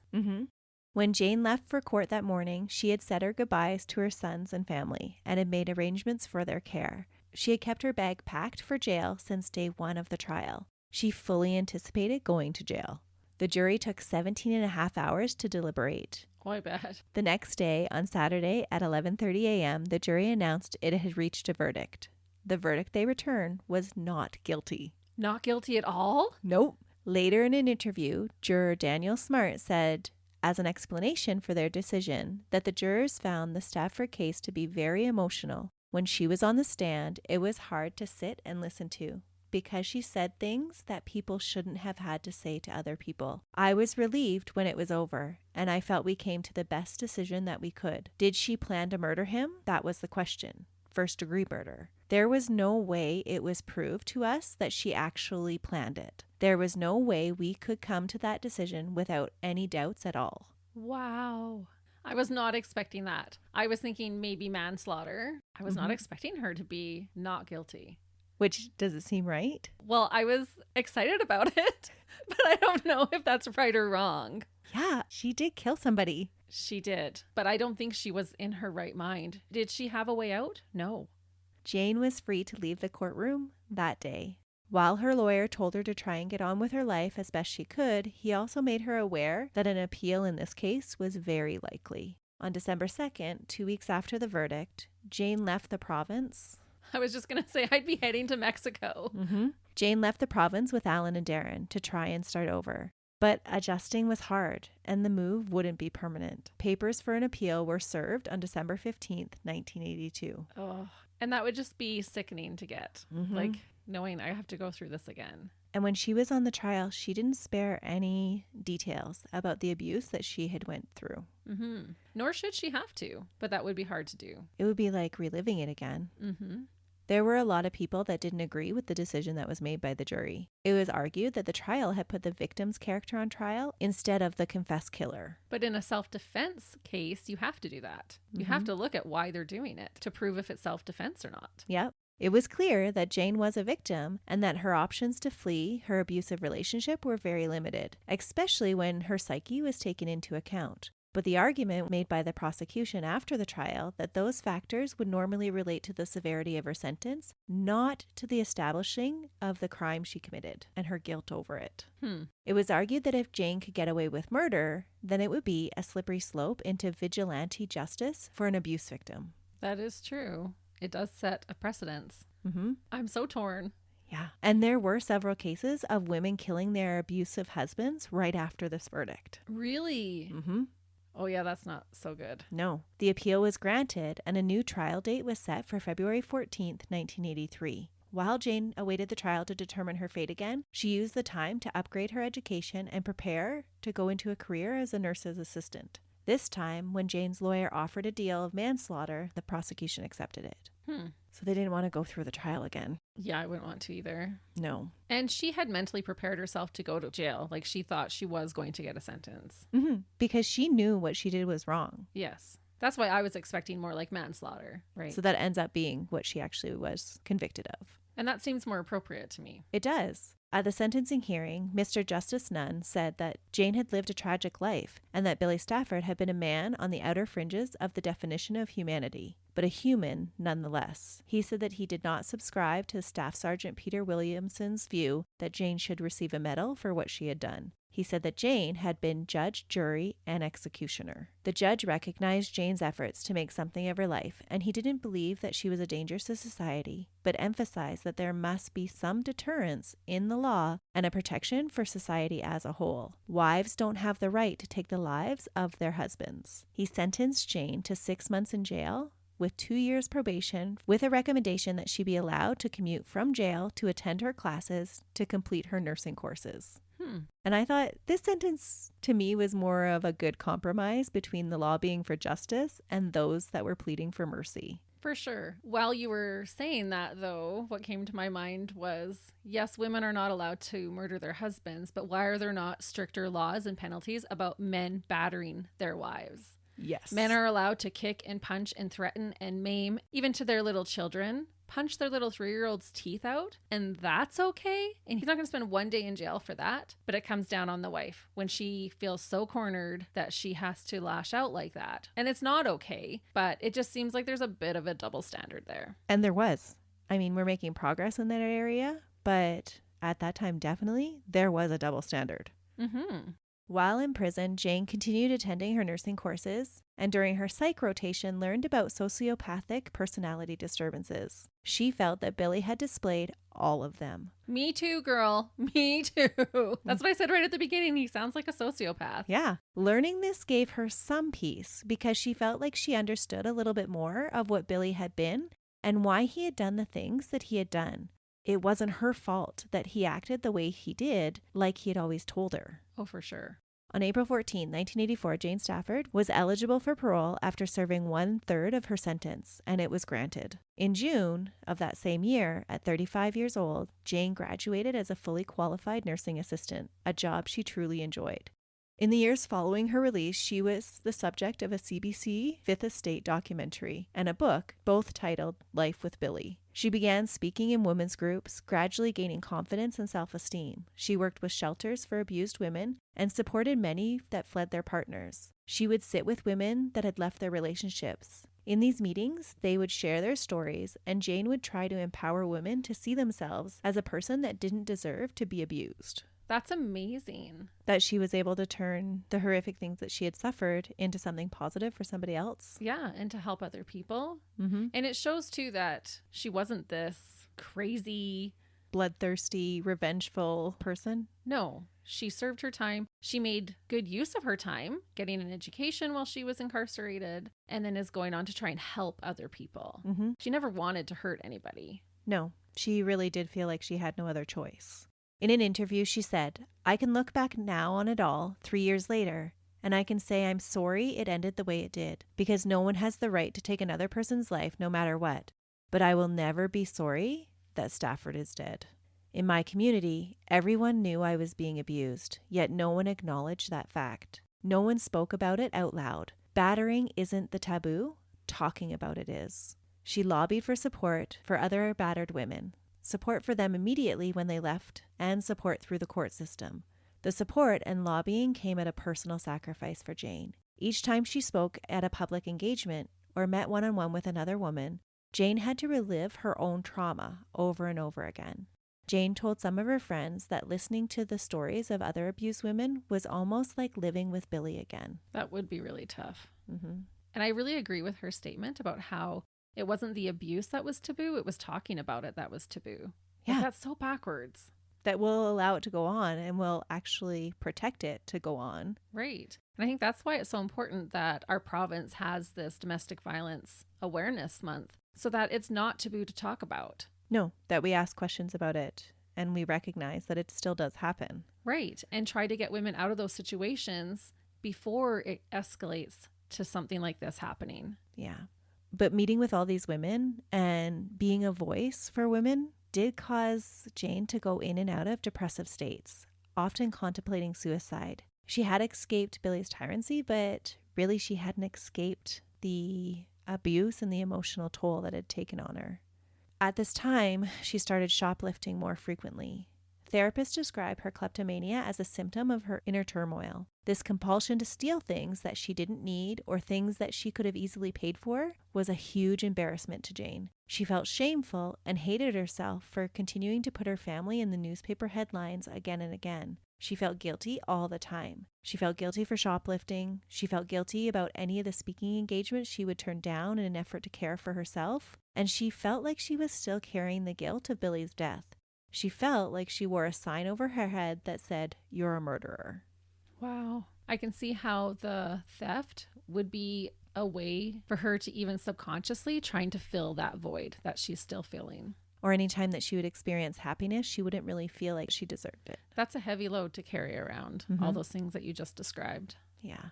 When Jane left for court that morning, she had said her goodbyes to her sons and family and had made arrangements for their care. She had kept her bag packed for jail since day 1 of the trial. She fully anticipated going to jail. The jury took 17.5 hours to deliberate. Oh, I bet. The next day, on Saturday at 11:30 a.m., the jury announced it had reached a verdict. The verdict they returned was not guilty. Not guilty at all? Nope. Later in an interview, juror Daniel Smart said, as an explanation for their decision, that the jurors found the Stafford case to be very emotional. When she was on the stand, it was hard to sit and listen to, because she said things that people shouldn't have had to say to other people. I was relieved when it was over, and I felt we came to the best decision that we could. Did she plan to murder him? That was the question. First-degree murder. There was no way it was proved to us that she actually planned it. There was no way we could come to that decision without any doubts at all. Wow. I was not expecting that. I was thinking maybe manslaughter. I was not expecting her to be not guilty. Which, does it seem right? Well, I was excited about it, but I don't know if that's right or wrong. Yeah, she did kill somebody. She did, but I don't think she was in her right mind. Did she have a way out? No. Jane was free to leave the courtroom that day. While her lawyer told her to try and get on with her life as best she could, he also made her aware that an appeal in this case was very likely. On December 2nd, 2 weeks after the verdict, Jane left the province. I was just going to say I'd be heading to Mexico. Jane left the province with Alan and Darren to try and start over. But adjusting was hard, and the move wouldn't be permanent. Papers for an appeal were served on December 15th, 1982. Oh, and that would just be sickening to get. Like, knowing I have to go through this again. And when she was on the trial, she didn't spare any details about the abuse that she had went through. Nor should she have to, but that would be hard to do. It would be like reliving it again. There were a lot of people that didn't agree with the decision that was made by the jury. It was argued that the trial had put the victim's character on trial instead of the confessed killer. But in a self-defense case, you have to do that. You have to look at why they're doing it to prove if it's self-defense or not. Yep. It was clear that Jane was a victim and that her options to flee her abusive relationship were very limited, especially when her psyche was taken into account. But the argument made by the prosecution after the trial that those factors would normally relate to the severity of her sentence, not to the establishing of the crime she committed and her guilt over it. It was argued that if Jane could get away with murder, then it would be a slippery slope into vigilante justice for an abuse victim. That is true. It does set a precedence. I'm so torn. Yeah. And there were several cases of women killing their abusive husbands right after this verdict. Really? Oh, yeah, that's not so good. No. The appeal was granted and a new trial date was set for February 14th, 1983. While Jane awaited the trial to determine her fate again, she used the time to upgrade her education and prepare to go into a career as a nurse's assistant. This time, when Jane's lawyer offered a deal of manslaughter, the prosecution accepted it. So they didn't want to go through the trial again. Yeah, I wouldn't want to either. No. And she had mentally prepared herself to go to jail. Like, she thought she was going to get a sentence. Because she knew what she did was wrong. Yes. That's why I was expecting more like manslaughter, right? So that ends up being what she actually was convicted of. And that seems more appropriate to me. It does. At the sentencing hearing, Mr. Justice Nunn said that Jane had lived a tragic life and that Billy Stafford had been a man on the outer fringes of the definition of humanity, but a human nonetheless. He said that he did not subscribe to Staff Sergeant Peter Williamson's view that Jane should receive a medal for what she had done. He said that Jane had been judge, jury, and executioner. The judge recognized Jane's efforts to make something of her life, and he didn't believe that she was a danger to society, but emphasized that there must be some deterrence in the law and a protection for society as a whole. Wives don't have the right to take the lives of their husbands. He sentenced Jane to 6 months in jail, with 2 years probation, with a recommendation that she be allowed to commute from jail to attend her classes to complete her nursing courses. And I thought this sentence to me was more of a good compromise between the lobbying for justice and those that were pleading for mercy. For sure. While you were saying that, though, what came to my mind was, yes, women are not allowed to murder their husbands, but why are there not stricter laws and penalties about men battering their wives? Yes. Men are allowed to kick and punch and threaten and maim, even to their little children, punch their little 3-year-old's teeth out, and that's okay. And he's not going to spend 1 day in jail for that. But it comes down on the wife when she feels so cornered that she has to lash out like that. And it's not okay, but it just seems like there's a bit of a double standard there. And there was. I mean, we're making progress in that area, but at that time, definitely, there was a double standard. While in prison, Jane continued attending her nursing courses and during her psych rotation learned about sociopathic personality disturbances. She felt that Billy had displayed all of them. Me too, girl. Me too. That's what I said right at the beginning. He sounds like a sociopath. Yeah. Learning this gave her some peace because she felt like she understood a little bit more of what Billy had been and why he had done the things that he had done. It wasn't her fault that he acted the way he did, like he had always told her. Oh, for sure. On April 14, 1984, Jane Stafford was eligible for parole after serving 1/3 of her sentence, and it was granted. In June of that same year, at 35 years old, Jane graduated as a fully qualified nursing assistant, a job she truly enjoyed. In the years following her release, she was the subject of a CBC Fifth Estate documentary and a book, both titled Life with Billy. She began speaking in women's groups, gradually gaining confidence and self-esteem. She worked with shelters for abused women and supported many that fled their partners. She would sit with women that had left their relationships. In these meetings, they would share their stories, and Jane would try to empower women to see themselves as a person that didn't deserve to be abused. That's amazing. That she was able to turn the horrific things that she had suffered into something positive for somebody else. Yeah, and to help other people. And it shows, too, that she wasn't this crazy, bloodthirsty, revengeful person. No, she served her time. She made good use of her time, getting an education while she was incarcerated, and then is going on to try and help other people. She never wanted to hurt anybody. No, she really did feel like she had no other choice. In an interview, she said, "I can look back now on it all, 3 years later, and I can say I'm sorry it ended the way it did, because no one has the right to take another person's life no matter what. But I will never be sorry that Stafford is dead. In my community, everyone knew I was being abused, yet no one acknowledged that fact. No one spoke about it out loud. Battering isn't the taboo, talking about it is." She lobbied for support for other battered women. Support for them immediately when they left, and support through the court system. The support and lobbying came at a personal sacrifice for Jane. Each time she spoke at a public engagement or met one-on-one with another woman, Jane had to relive her own trauma over and over again. Jane told some of her friends that listening to the stories of other abused women was almost like living with Billy again. That would be really tough. Mm-hmm. And I really agree with her statement about how it wasn't the abuse that was taboo, it was talking about it that was taboo. Yeah. Like, that's so backwards. That will allow it to go on and will actually protect it to go on. Right. And I think that's why it's so important that our province has this domestic violence awareness month so that it's not taboo to talk about. No, that we ask questions about it and we recognize that it still does happen. Right. And try to get women out of those situations before it escalates to something like this happening. Yeah. But meeting with all these women and being a voice for women did cause Jane to go in and out of depressive states, often contemplating suicide. She had escaped Billy's tyranny, but really she hadn't escaped the abuse and the emotional toll that had taken on her. At this time, she started shoplifting more frequently. Therapists describe her kleptomania as a symptom of her inner turmoil. This compulsion to steal things that she didn't need or things that she could have easily paid for was a huge embarrassment to Jane. She felt shameful and hated herself for continuing to put her family in the newspaper headlines again and again. She felt guilty all the time. She felt guilty for shoplifting. She felt guilty about any of the speaking engagements she would turn down in an effort to care for herself. And she felt like she was still carrying the guilt of Billy's death. She felt like she wore a sign over her head that said, "You're a murderer." Wow. I can see how the theft would be a way for her to even subconsciously trying to fill that void that she's still feeling. Or any time that she would experience happiness, she wouldn't really feel like she deserved it. That's a heavy load to carry around, all those things that you just described. Yeah.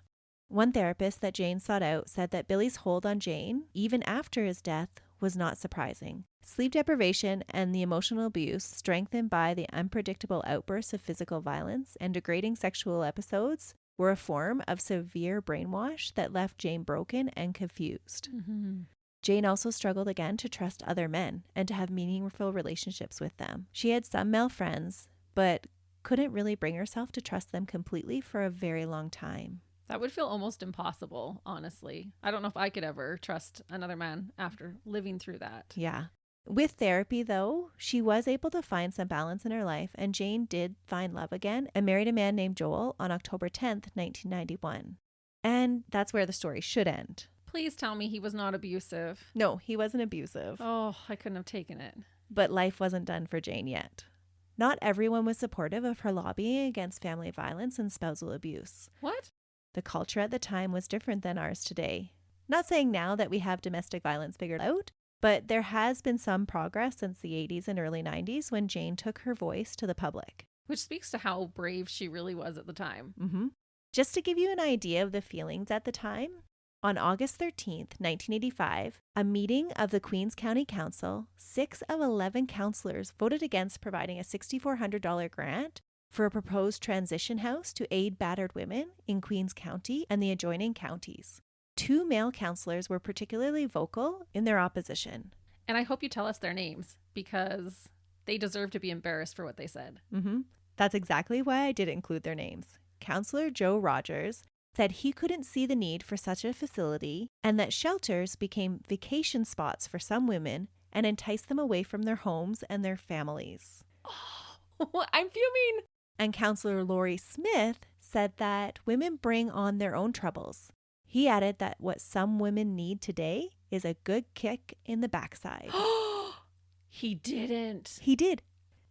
One therapist that Jane sought out said that Billy's hold on Jane, even after his death, was not surprising. Sleep deprivation and the emotional abuse, strengthened by the unpredictable outbursts of physical violence and degrading sexual episodes, were a form of severe brainwash that left Jane broken and confused. Mm-hmm. Jane also struggled again to trust other men and to have meaningful relationships with them. She had some male friends, but couldn't really bring herself to trust them completely for a very long time. That would feel almost impossible, honestly. I don't know if I could ever trust another man after living through that. Yeah. With therapy, though, she was able to find some balance in her life, and Jane did find love again and married a man named Joel on October 10th, 1991. And that's where the story should end. Please tell me he was not abusive. No, he wasn't abusive. Oh, I couldn't have taken it. But life wasn't done for Jane yet. Not everyone was supportive of her lobbying against family violence and spousal abuse. What? The culture at the time was different than ours today. Not saying now that we have domestic violence figured out, but there has been some progress since the 80s and early 90s when Jane took her voice to the public. Which speaks to how brave she really was at the time. Mm-hmm. Just to give you an idea of the feelings at the time, on August 13th, 1985, a meeting of the Queens County Council, 6 of 11 councillors voted against providing a $6,400 grant for a proposed transition house to aid battered women in Queens County and the adjoining counties. 2 male councillors were particularly vocal in their opposition. And I hope you tell us their names because they deserve to be embarrassed for what they said. Mm-hmm. That's exactly why I did include their names. Councillor Joe Rogers said he couldn't see the need for such a facility and that shelters became vacation spots for some women and enticed them away from their homes and their families. Oh, I'm fuming. And Councillor Laurie Smith said that women bring on their own troubles. He added that what some women need today is a good kick in the backside. He didn't. He did.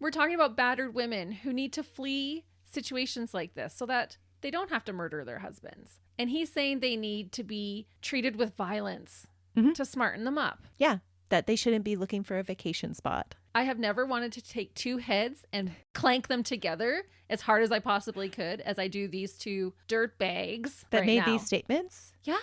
We're talking about battered women who need to flee situations like this so that they don't have to murder their husbands. And he's saying they need to be treated with violence to smarten them up. Yeah, that they shouldn't be looking for a vacation spot. I have never wanted to take 2 heads and clank them together as hard as I possibly could as I do these 2 dirt bags that right made now. These statements. Yeah.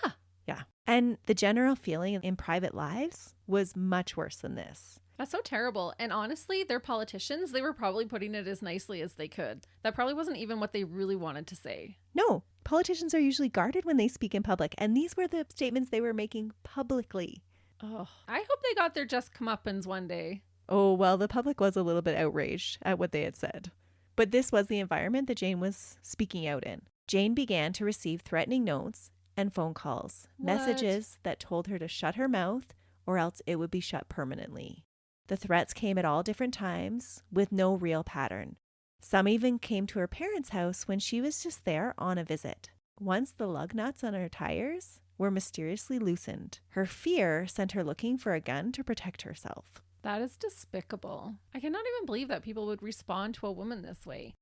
Yeah. And the general feeling in private lives was much worse than this. That's so terrible. And honestly, they're politicians. They were probably putting it as nicely as they could. That probably wasn't even what they really wanted to say. No, politicians are usually guarded when they speak in public. And these were the statements they were making publicly. Oh, I hope they got their just comeuppance one day. Oh, well, the public was a little bit outraged at what they had said. But this was the environment that Jane was speaking out in. Jane began to receive threatening notes and phone calls, What? messages that told her to shut her mouth or else it would be shut permanently. The threats came at all different times with no real pattern. Some even came to her parents' house when she was just there on a visit. Once the lug nuts on her tires were mysteriously loosened, her fear sent her looking for a gun to protect herself. That is despicable. I cannot even believe that people would respond to a woman this way.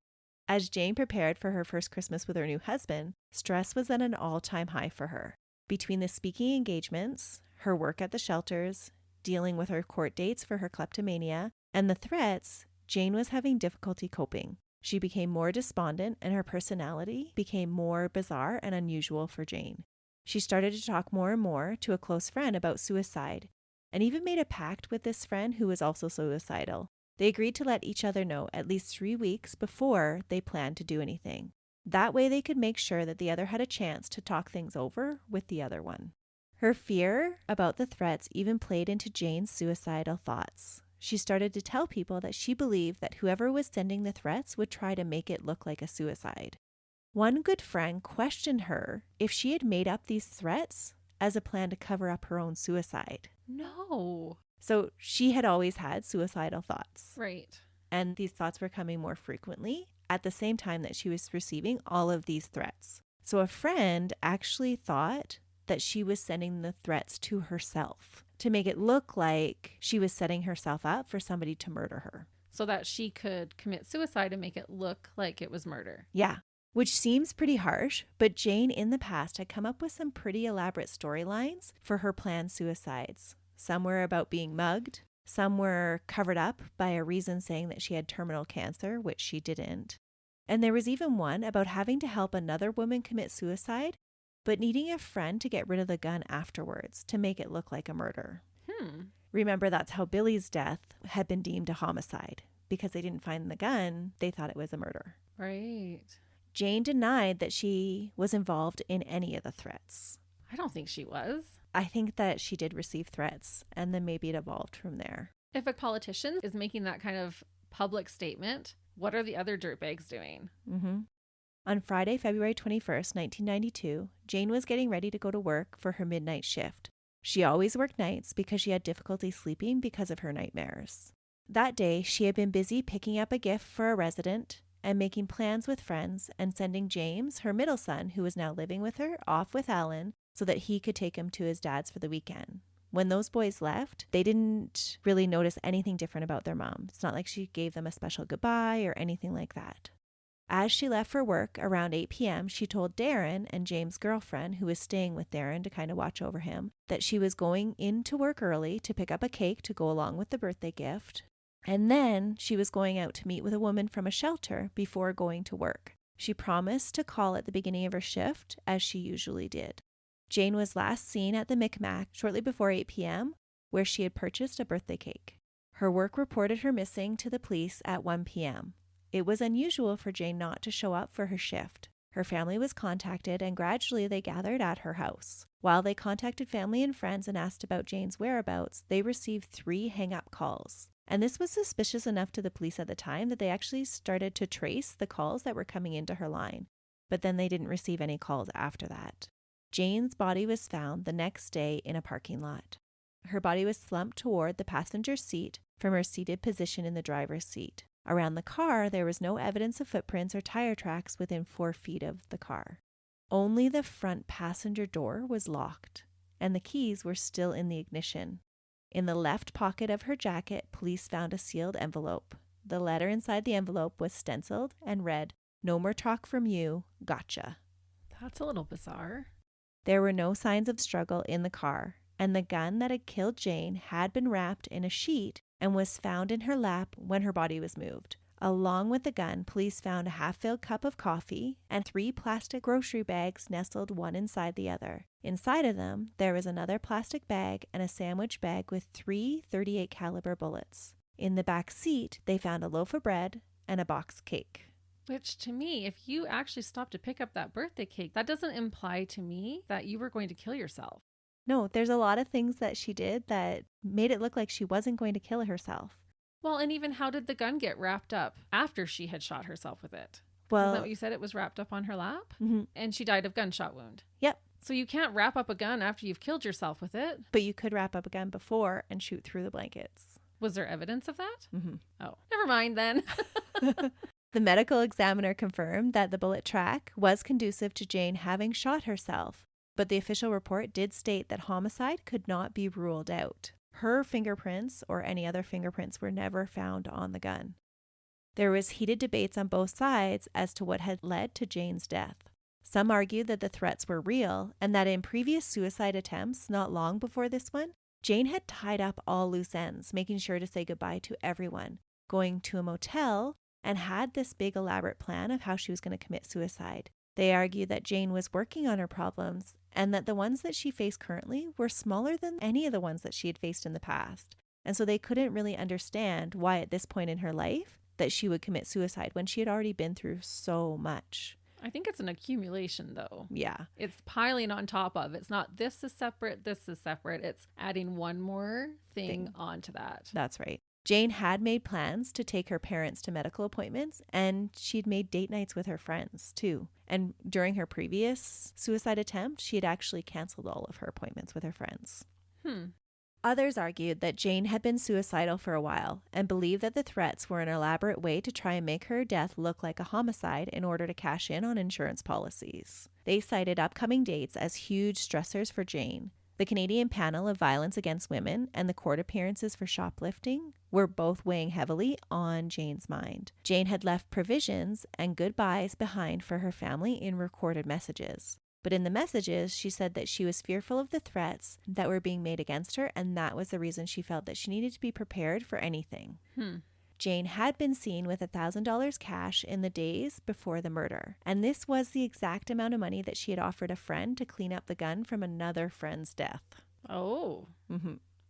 As Jane prepared for her first Christmas with her new husband, stress was at an all-time high for her. Between the speaking engagements, her work at the shelters, dealing with her court dates for her kleptomania, and the threats, Jane was having difficulty coping. She became more despondent and her personality became more bizarre and unusual for Jane. She started to talk more and more to a close friend about suicide and even made a pact with this friend who was also suicidal. They agreed to let each other know at least 3 weeks before they planned to do anything. That way they could make sure that the other had a chance to talk things over with the other one. Her fear about the threats even played into Jane's suicidal thoughts. She started to tell people that she believed that whoever was sending the threats would try to make it look like a suicide. One good friend questioned her if she had made up these threats as a plan to cover up her own suicide. No. So she had always had suicidal thoughts. Right. And these thoughts were coming more frequently at the same time that she was receiving all of these threats. So a friend actually thought that she was sending the threats to herself to make it look like she was setting herself up for somebody to murder her. So that she could commit suicide and make it look like it was murder. Yeah, which seems pretty harsh, but Jane in the past had come up with some pretty elaborate storylines for her planned suicides. Some were about being mugged. Some were covered up by a reason saying that she had terminal cancer, which she didn't. And there was even one about having to help another woman commit suicide, but needing a friend to get rid of the gun afterwards to make it look like a murder. Remember, that's how Billy's death had been deemed a homicide. Because they didn't find the gun, they thought it was a murder. Right. Jane denied that she was involved in any of the threats. I don't think she was. I think that she did receive threats, and then maybe it evolved from there. If a politician is making that kind of public statement, what are the other dirtbags doing? On Friday, February 21st, 1992, Jane was getting ready to go to work for her midnight shift. She always worked nights because she had difficulty sleeping because of her nightmares. That day, she had been busy picking up a gift for a resident and making plans with friends and sending James, her middle son, who was now living with her, off with Alan so that he could take him to his dad's for the weekend. When those boys left, they didn't really notice anything different about their mom. It's not like she gave them a special goodbye or anything like that. As she left for work around 8 p.m., she told Darren and James' girlfriend, who was staying with Darren to kind of watch over him, that she was going into work early to pick up a cake to go along with the birthday gift. And then she was going out to meet with a woman from a shelter before going to work. She promised to call at the beginning of her shift, as she usually did. Jane was last seen at the Micmac shortly before 8 p.m., where she had purchased a birthday cake. Her work reported her missing to the police at 1 p.m. It was unusual for Jane not to show up for her shift. Her family was contacted, and gradually they gathered at her house. While they contacted family and friends and asked about Jane's whereabouts, they received 3 hang-up calls. And this was suspicious enough to the police at the time that they actually started to trace the calls that were coming into her line. But then they didn't receive any calls after that. Jane's body was found the next day in a parking lot. Her body was slumped toward the passenger seat from her seated position in the driver's seat. Around the car, there was no evidence of footprints or tire tracks within 4 feet of the car. Only the front passenger door was locked, and the keys were still in the ignition. In the left pocket of her jacket, police found a sealed envelope. The letter inside the envelope was stenciled and read, "No more talk from you, gotcha." That's a little bizarre. There were no signs of struggle in the car, and the gun that had killed Jane had been wrapped in a sheet and was found in her lap when her body was moved. Along with the gun, police found a half-filled cup of coffee and 3 plastic grocery bags nestled one inside the other. Inside of them, there was another plastic bag and a sandwich bag with 3 .38 caliber bullets. In the back seat, they found a loaf of bread and a box cake. Which, to me, if you actually stopped to pick up that birthday cake, that doesn't imply to me that you were going to kill yourself. No, there's a lot of things that she did that made it look like she wasn't going to kill herself. Well, and even how did the gun get wrapped up after she had shot herself with it? Well, Isn't that what you said? It was wrapped up on her lap? Mm-hmm. And she died of gunshot wound. Yep. So you can't wrap up a gun after you've killed yourself with it. But you could wrap up a gun before and shoot through the blankets. Was there evidence of that? Mm-hmm. Oh, never mind then. The medical examiner confirmed that the bullet track was conducive to Jane having shot herself, but the official report did state that homicide could not be ruled out. Her fingerprints or any other fingerprints were never found on the gun. There was heated debates on both sides as to what had led to Jane's death. Some argued that the threats were real and that in previous suicide attempts, not long before this one, Jane had tied up all loose ends, making sure to say goodbye to everyone, going to a motel, and had this big elaborate plan of how she was going to commit suicide. They argued that Jane was working on her problems and that the ones that she faced currently were smaller than any of the ones that she had faced in the past. And so they couldn't really understand why at this point in her life that she would commit suicide when she had already been through so much. I think it's an accumulation though. Yeah. It's piling on top of. It's not this is separate, this is separate. It's adding one more thing onto that. That's right. Jane had made plans to take her parents to medical appointments, and she'd made date nights with her friends too. And during her previous suicide attempt, she had actually canceled all of her appointments with her friends. Others argued that Jane had been suicidal for a while and believed that the threats were an elaborate way to try and make her death look like a homicide in order to cash in on insurance policies. They cited upcoming dates as huge stressors for Jane. The Canadian Panel of Violence Against Women and the court appearances for shoplifting were both weighing heavily on Jane's mind. Jane had left provisions and goodbyes behind for her family in recorded messages. But in the messages, she said that she was fearful of the threats that were being made against her, and that was the reason she felt that she needed to be prepared for anything. Jane had been seen with $1,000 cash in the days before the murder, and this was the exact amount of money that she had offered a friend to clean up the gun from another friend's death. Oh,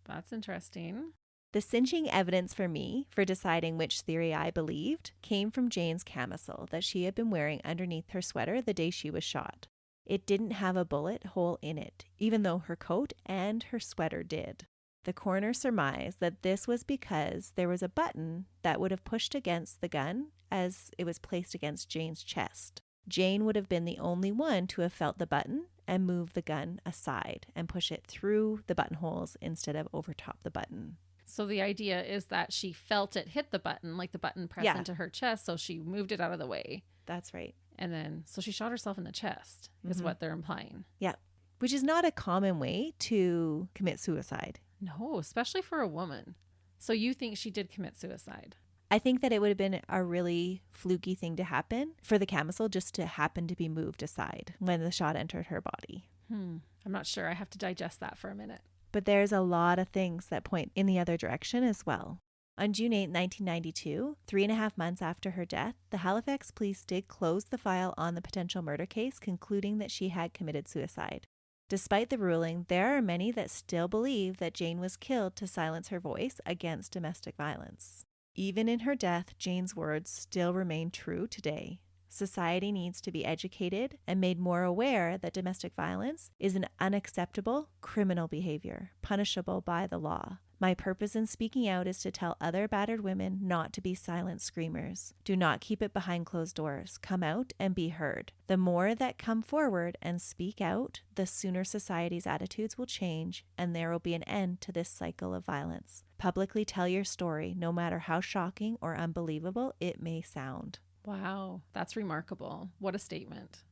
that's interesting. The cinching evidence for me for deciding which theory I believed came from Jane's camisole that she had been wearing underneath her sweater the day she was shot. It didn't have a bullet hole in it, even though her coat and her sweater did. The coroner surmised that this was because there was a button that would have pushed against the gun as it was placed against Jane's chest. Jane would have been the only one to have felt the button and move the gun aside and push it through the buttonholes instead of over top the button. So the idea is that she felt it hit the button, like the button pressed into her chest, so she moved it out of the way. That's right. And then, so she shot herself in the chest, is what they're implying. Yeah, which is not a common way to commit suicide. No, especially for a woman. So you think she did commit suicide? I think that it would have been a really fluky thing to happen for the camisole just to happen to be moved aside when the shot entered her body. I'm not sure. I have to digest that for a minute. But there's a lot of things that point in the other direction as well. On June 8, 1992, 3.5 months after her death, the Halifax police did close the file on the potential murder case, concluding that she had committed suicide. Despite the ruling, there are many that still believe that Jane was killed to silence her voice against domestic violence. Even in her death, Jane's words still remain true today. Society needs to be educated and made more aware that domestic violence is an unacceptable criminal behavior, punishable by the law. My purpose in speaking out is to tell other battered women not to be silent screamers. Do not keep it behind closed doors. Come out and be heard. The more that come forward and speak out, the sooner society's attitudes will change and there will be an end to this cycle of violence. Publicly tell your story, no matter how shocking or unbelievable it may sound. Wow, that's remarkable. What a statement.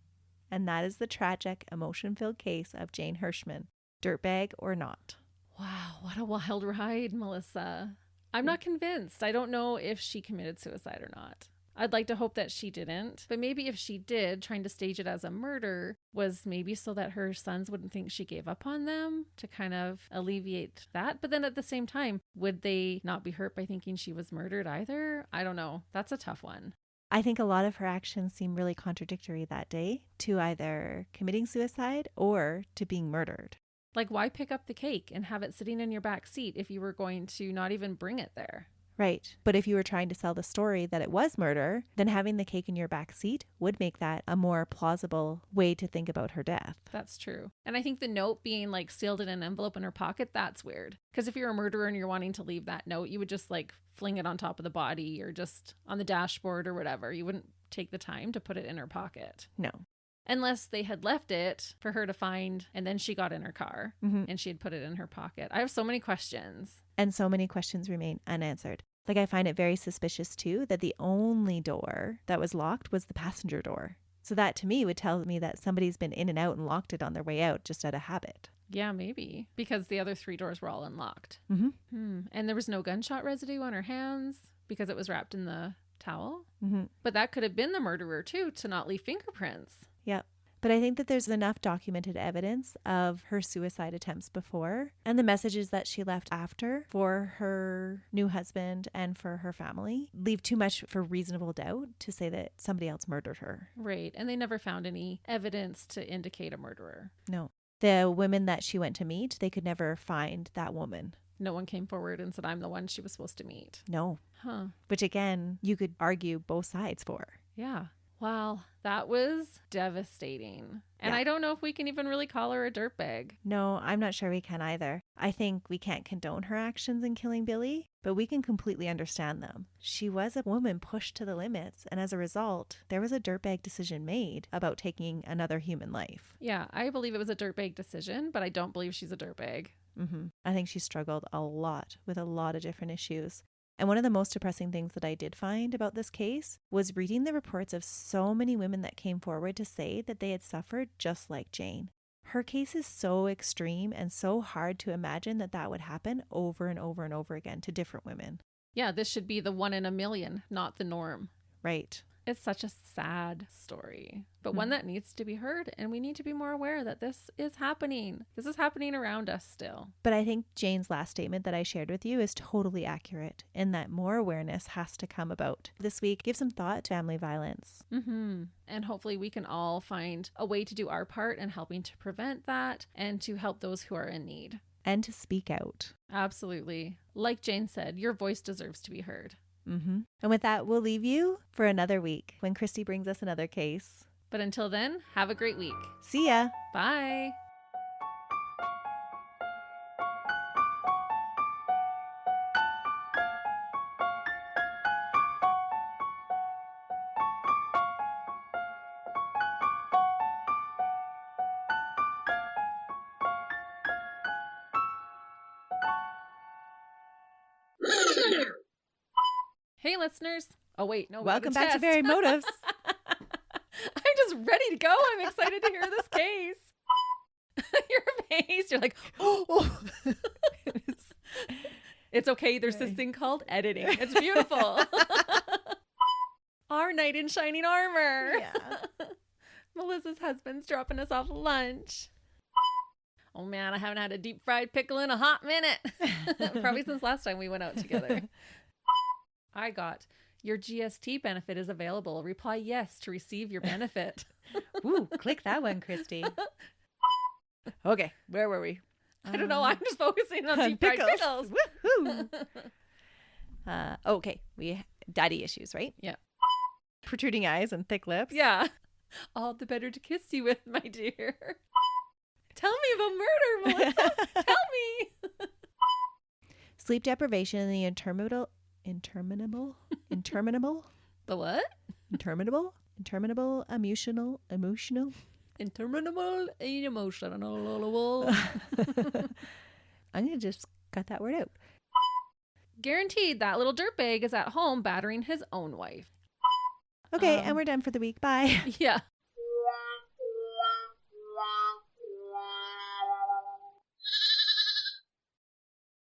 And that is the tragic, emotion-filled case of Jane Hurshman, dirtbag or not. Wow, what a wild ride, Melissa. I'm not convinced. I don't know if she committed suicide or not. I'd like to hope that she didn't, but maybe if she did, trying to stage it as a murder was maybe so that her sons wouldn't think she gave up on them, to kind of alleviate that. But then at the same time, would they not be hurt by thinking she was murdered either? I don't know. That's a tough one. I think a lot of her actions seem really contradictory that day to either committing suicide or to being murdered. Like, why pick up the cake and have it sitting in your back seat if you were going to not even bring it there? Right. But if you were trying to sell the story that it was murder, then having the cake in your back seat would make that a more plausible way to think about her death. That's true. And I think the note being like sealed in an envelope in her pocket, that's weird. Because if you're a murderer and you're wanting to leave that note, you would just like fling it on top of the body or just on the dashboard or whatever. You wouldn't take the time to put it in her pocket. No. Unless they had left it for her to find and then she got in her car and she had put it in her pocket. I have so many questions. And so many questions remain unanswered. Like, I find it very suspicious too that the only door that was locked was the passenger door. So that to me would tell me that somebody's been in and out and locked it on their way out just out of habit. Yeah, maybe. Because the other 3 doors were all unlocked. Mm-hmm. And there was no gunshot residue on her hands because it was wrapped in the towel. Mm-hmm. But that could have been the murderer too, to not leave fingerprints. Yep. But I think that there's enough documented evidence of her suicide attempts before and the messages that she left after for her new husband and for her family leave too much for reasonable doubt to say that somebody else murdered her. Right. And they never found any evidence to indicate a murderer. No. The women that she went to meet, they could never find that woman. No one came forward and said, I'm the one she was supposed to meet. No. Huh. Which again, you could argue both sides for. Yeah. Wow. That was devastating. And Yeah. I don't know if we can even really call her a dirtbag. No, I'm not sure we can either. I think we can't condone her actions in killing Billy, but we can completely understand them. She was a woman pushed to the limits, and as a result, there was a dirtbag decision made about taking another human life. Yeah, I believe it was a dirtbag decision, but I don't believe she's a dirtbag. I think she struggled a lot with a lot of different issues. And one of the most depressing things that I did find about this case was reading the reports of so many women that came forward to say that they had suffered just like Jane. Her case is so extreme and so hard to imagine that that would happen over and over and over again to different women. Yeah, this should be the 1 in a million, not the norm. Right. It's such a sad story, but one that needs to be heard. And we need to be more aware that this is happening. This is happening around us still. But I think Jane's last statement that I shared with you is totally accurate in that more awareness has to come about. This week, give some thought to family violence. And hopefully we can all find a way to do our part in helping to prevent that and to help those who are in need. And to speak out. Absolutely. Like Jane said, your voice deserves to be heard. And with that, we'll leave you for another week when Christy brings us another case. But until then, have a great week. See ya. Bye. Hey, listeners. Oh, wait. No. Welcome back to Varied Motives. I'm just ready to go. I'm excited to hear this case. Your face. You're like, oh. It's okay. There's this thing called editing. It's beautiful. Our knight in shining armor. Yeah. Melissa's husband's dropping us off lunch. Oh, man. I haven't had a deep fried pickle in a hot minute. Probably since last time we went out together. I got, your GST benefit is available. Reply yes to receive your benefit. Ooh, click that one, Christy. Okay, where were we? I don't know. I'm just focusing on deep fried pickles. Woohoo! Okay, we daddy issues, right? Yeah. Protruding eyes and thick lips. Yeah. All the better to kiss you with, my dear. Tell me about murder, Melissa. Tell me. Sleep deprivation and the interminable. The what? Interminable, emotional. Interminable and emotional. I'm going to just cut that word out. Guaranteed that little dirtbag is at home battering his own wife. Okay, and we're done for the week. Bye. Yeah.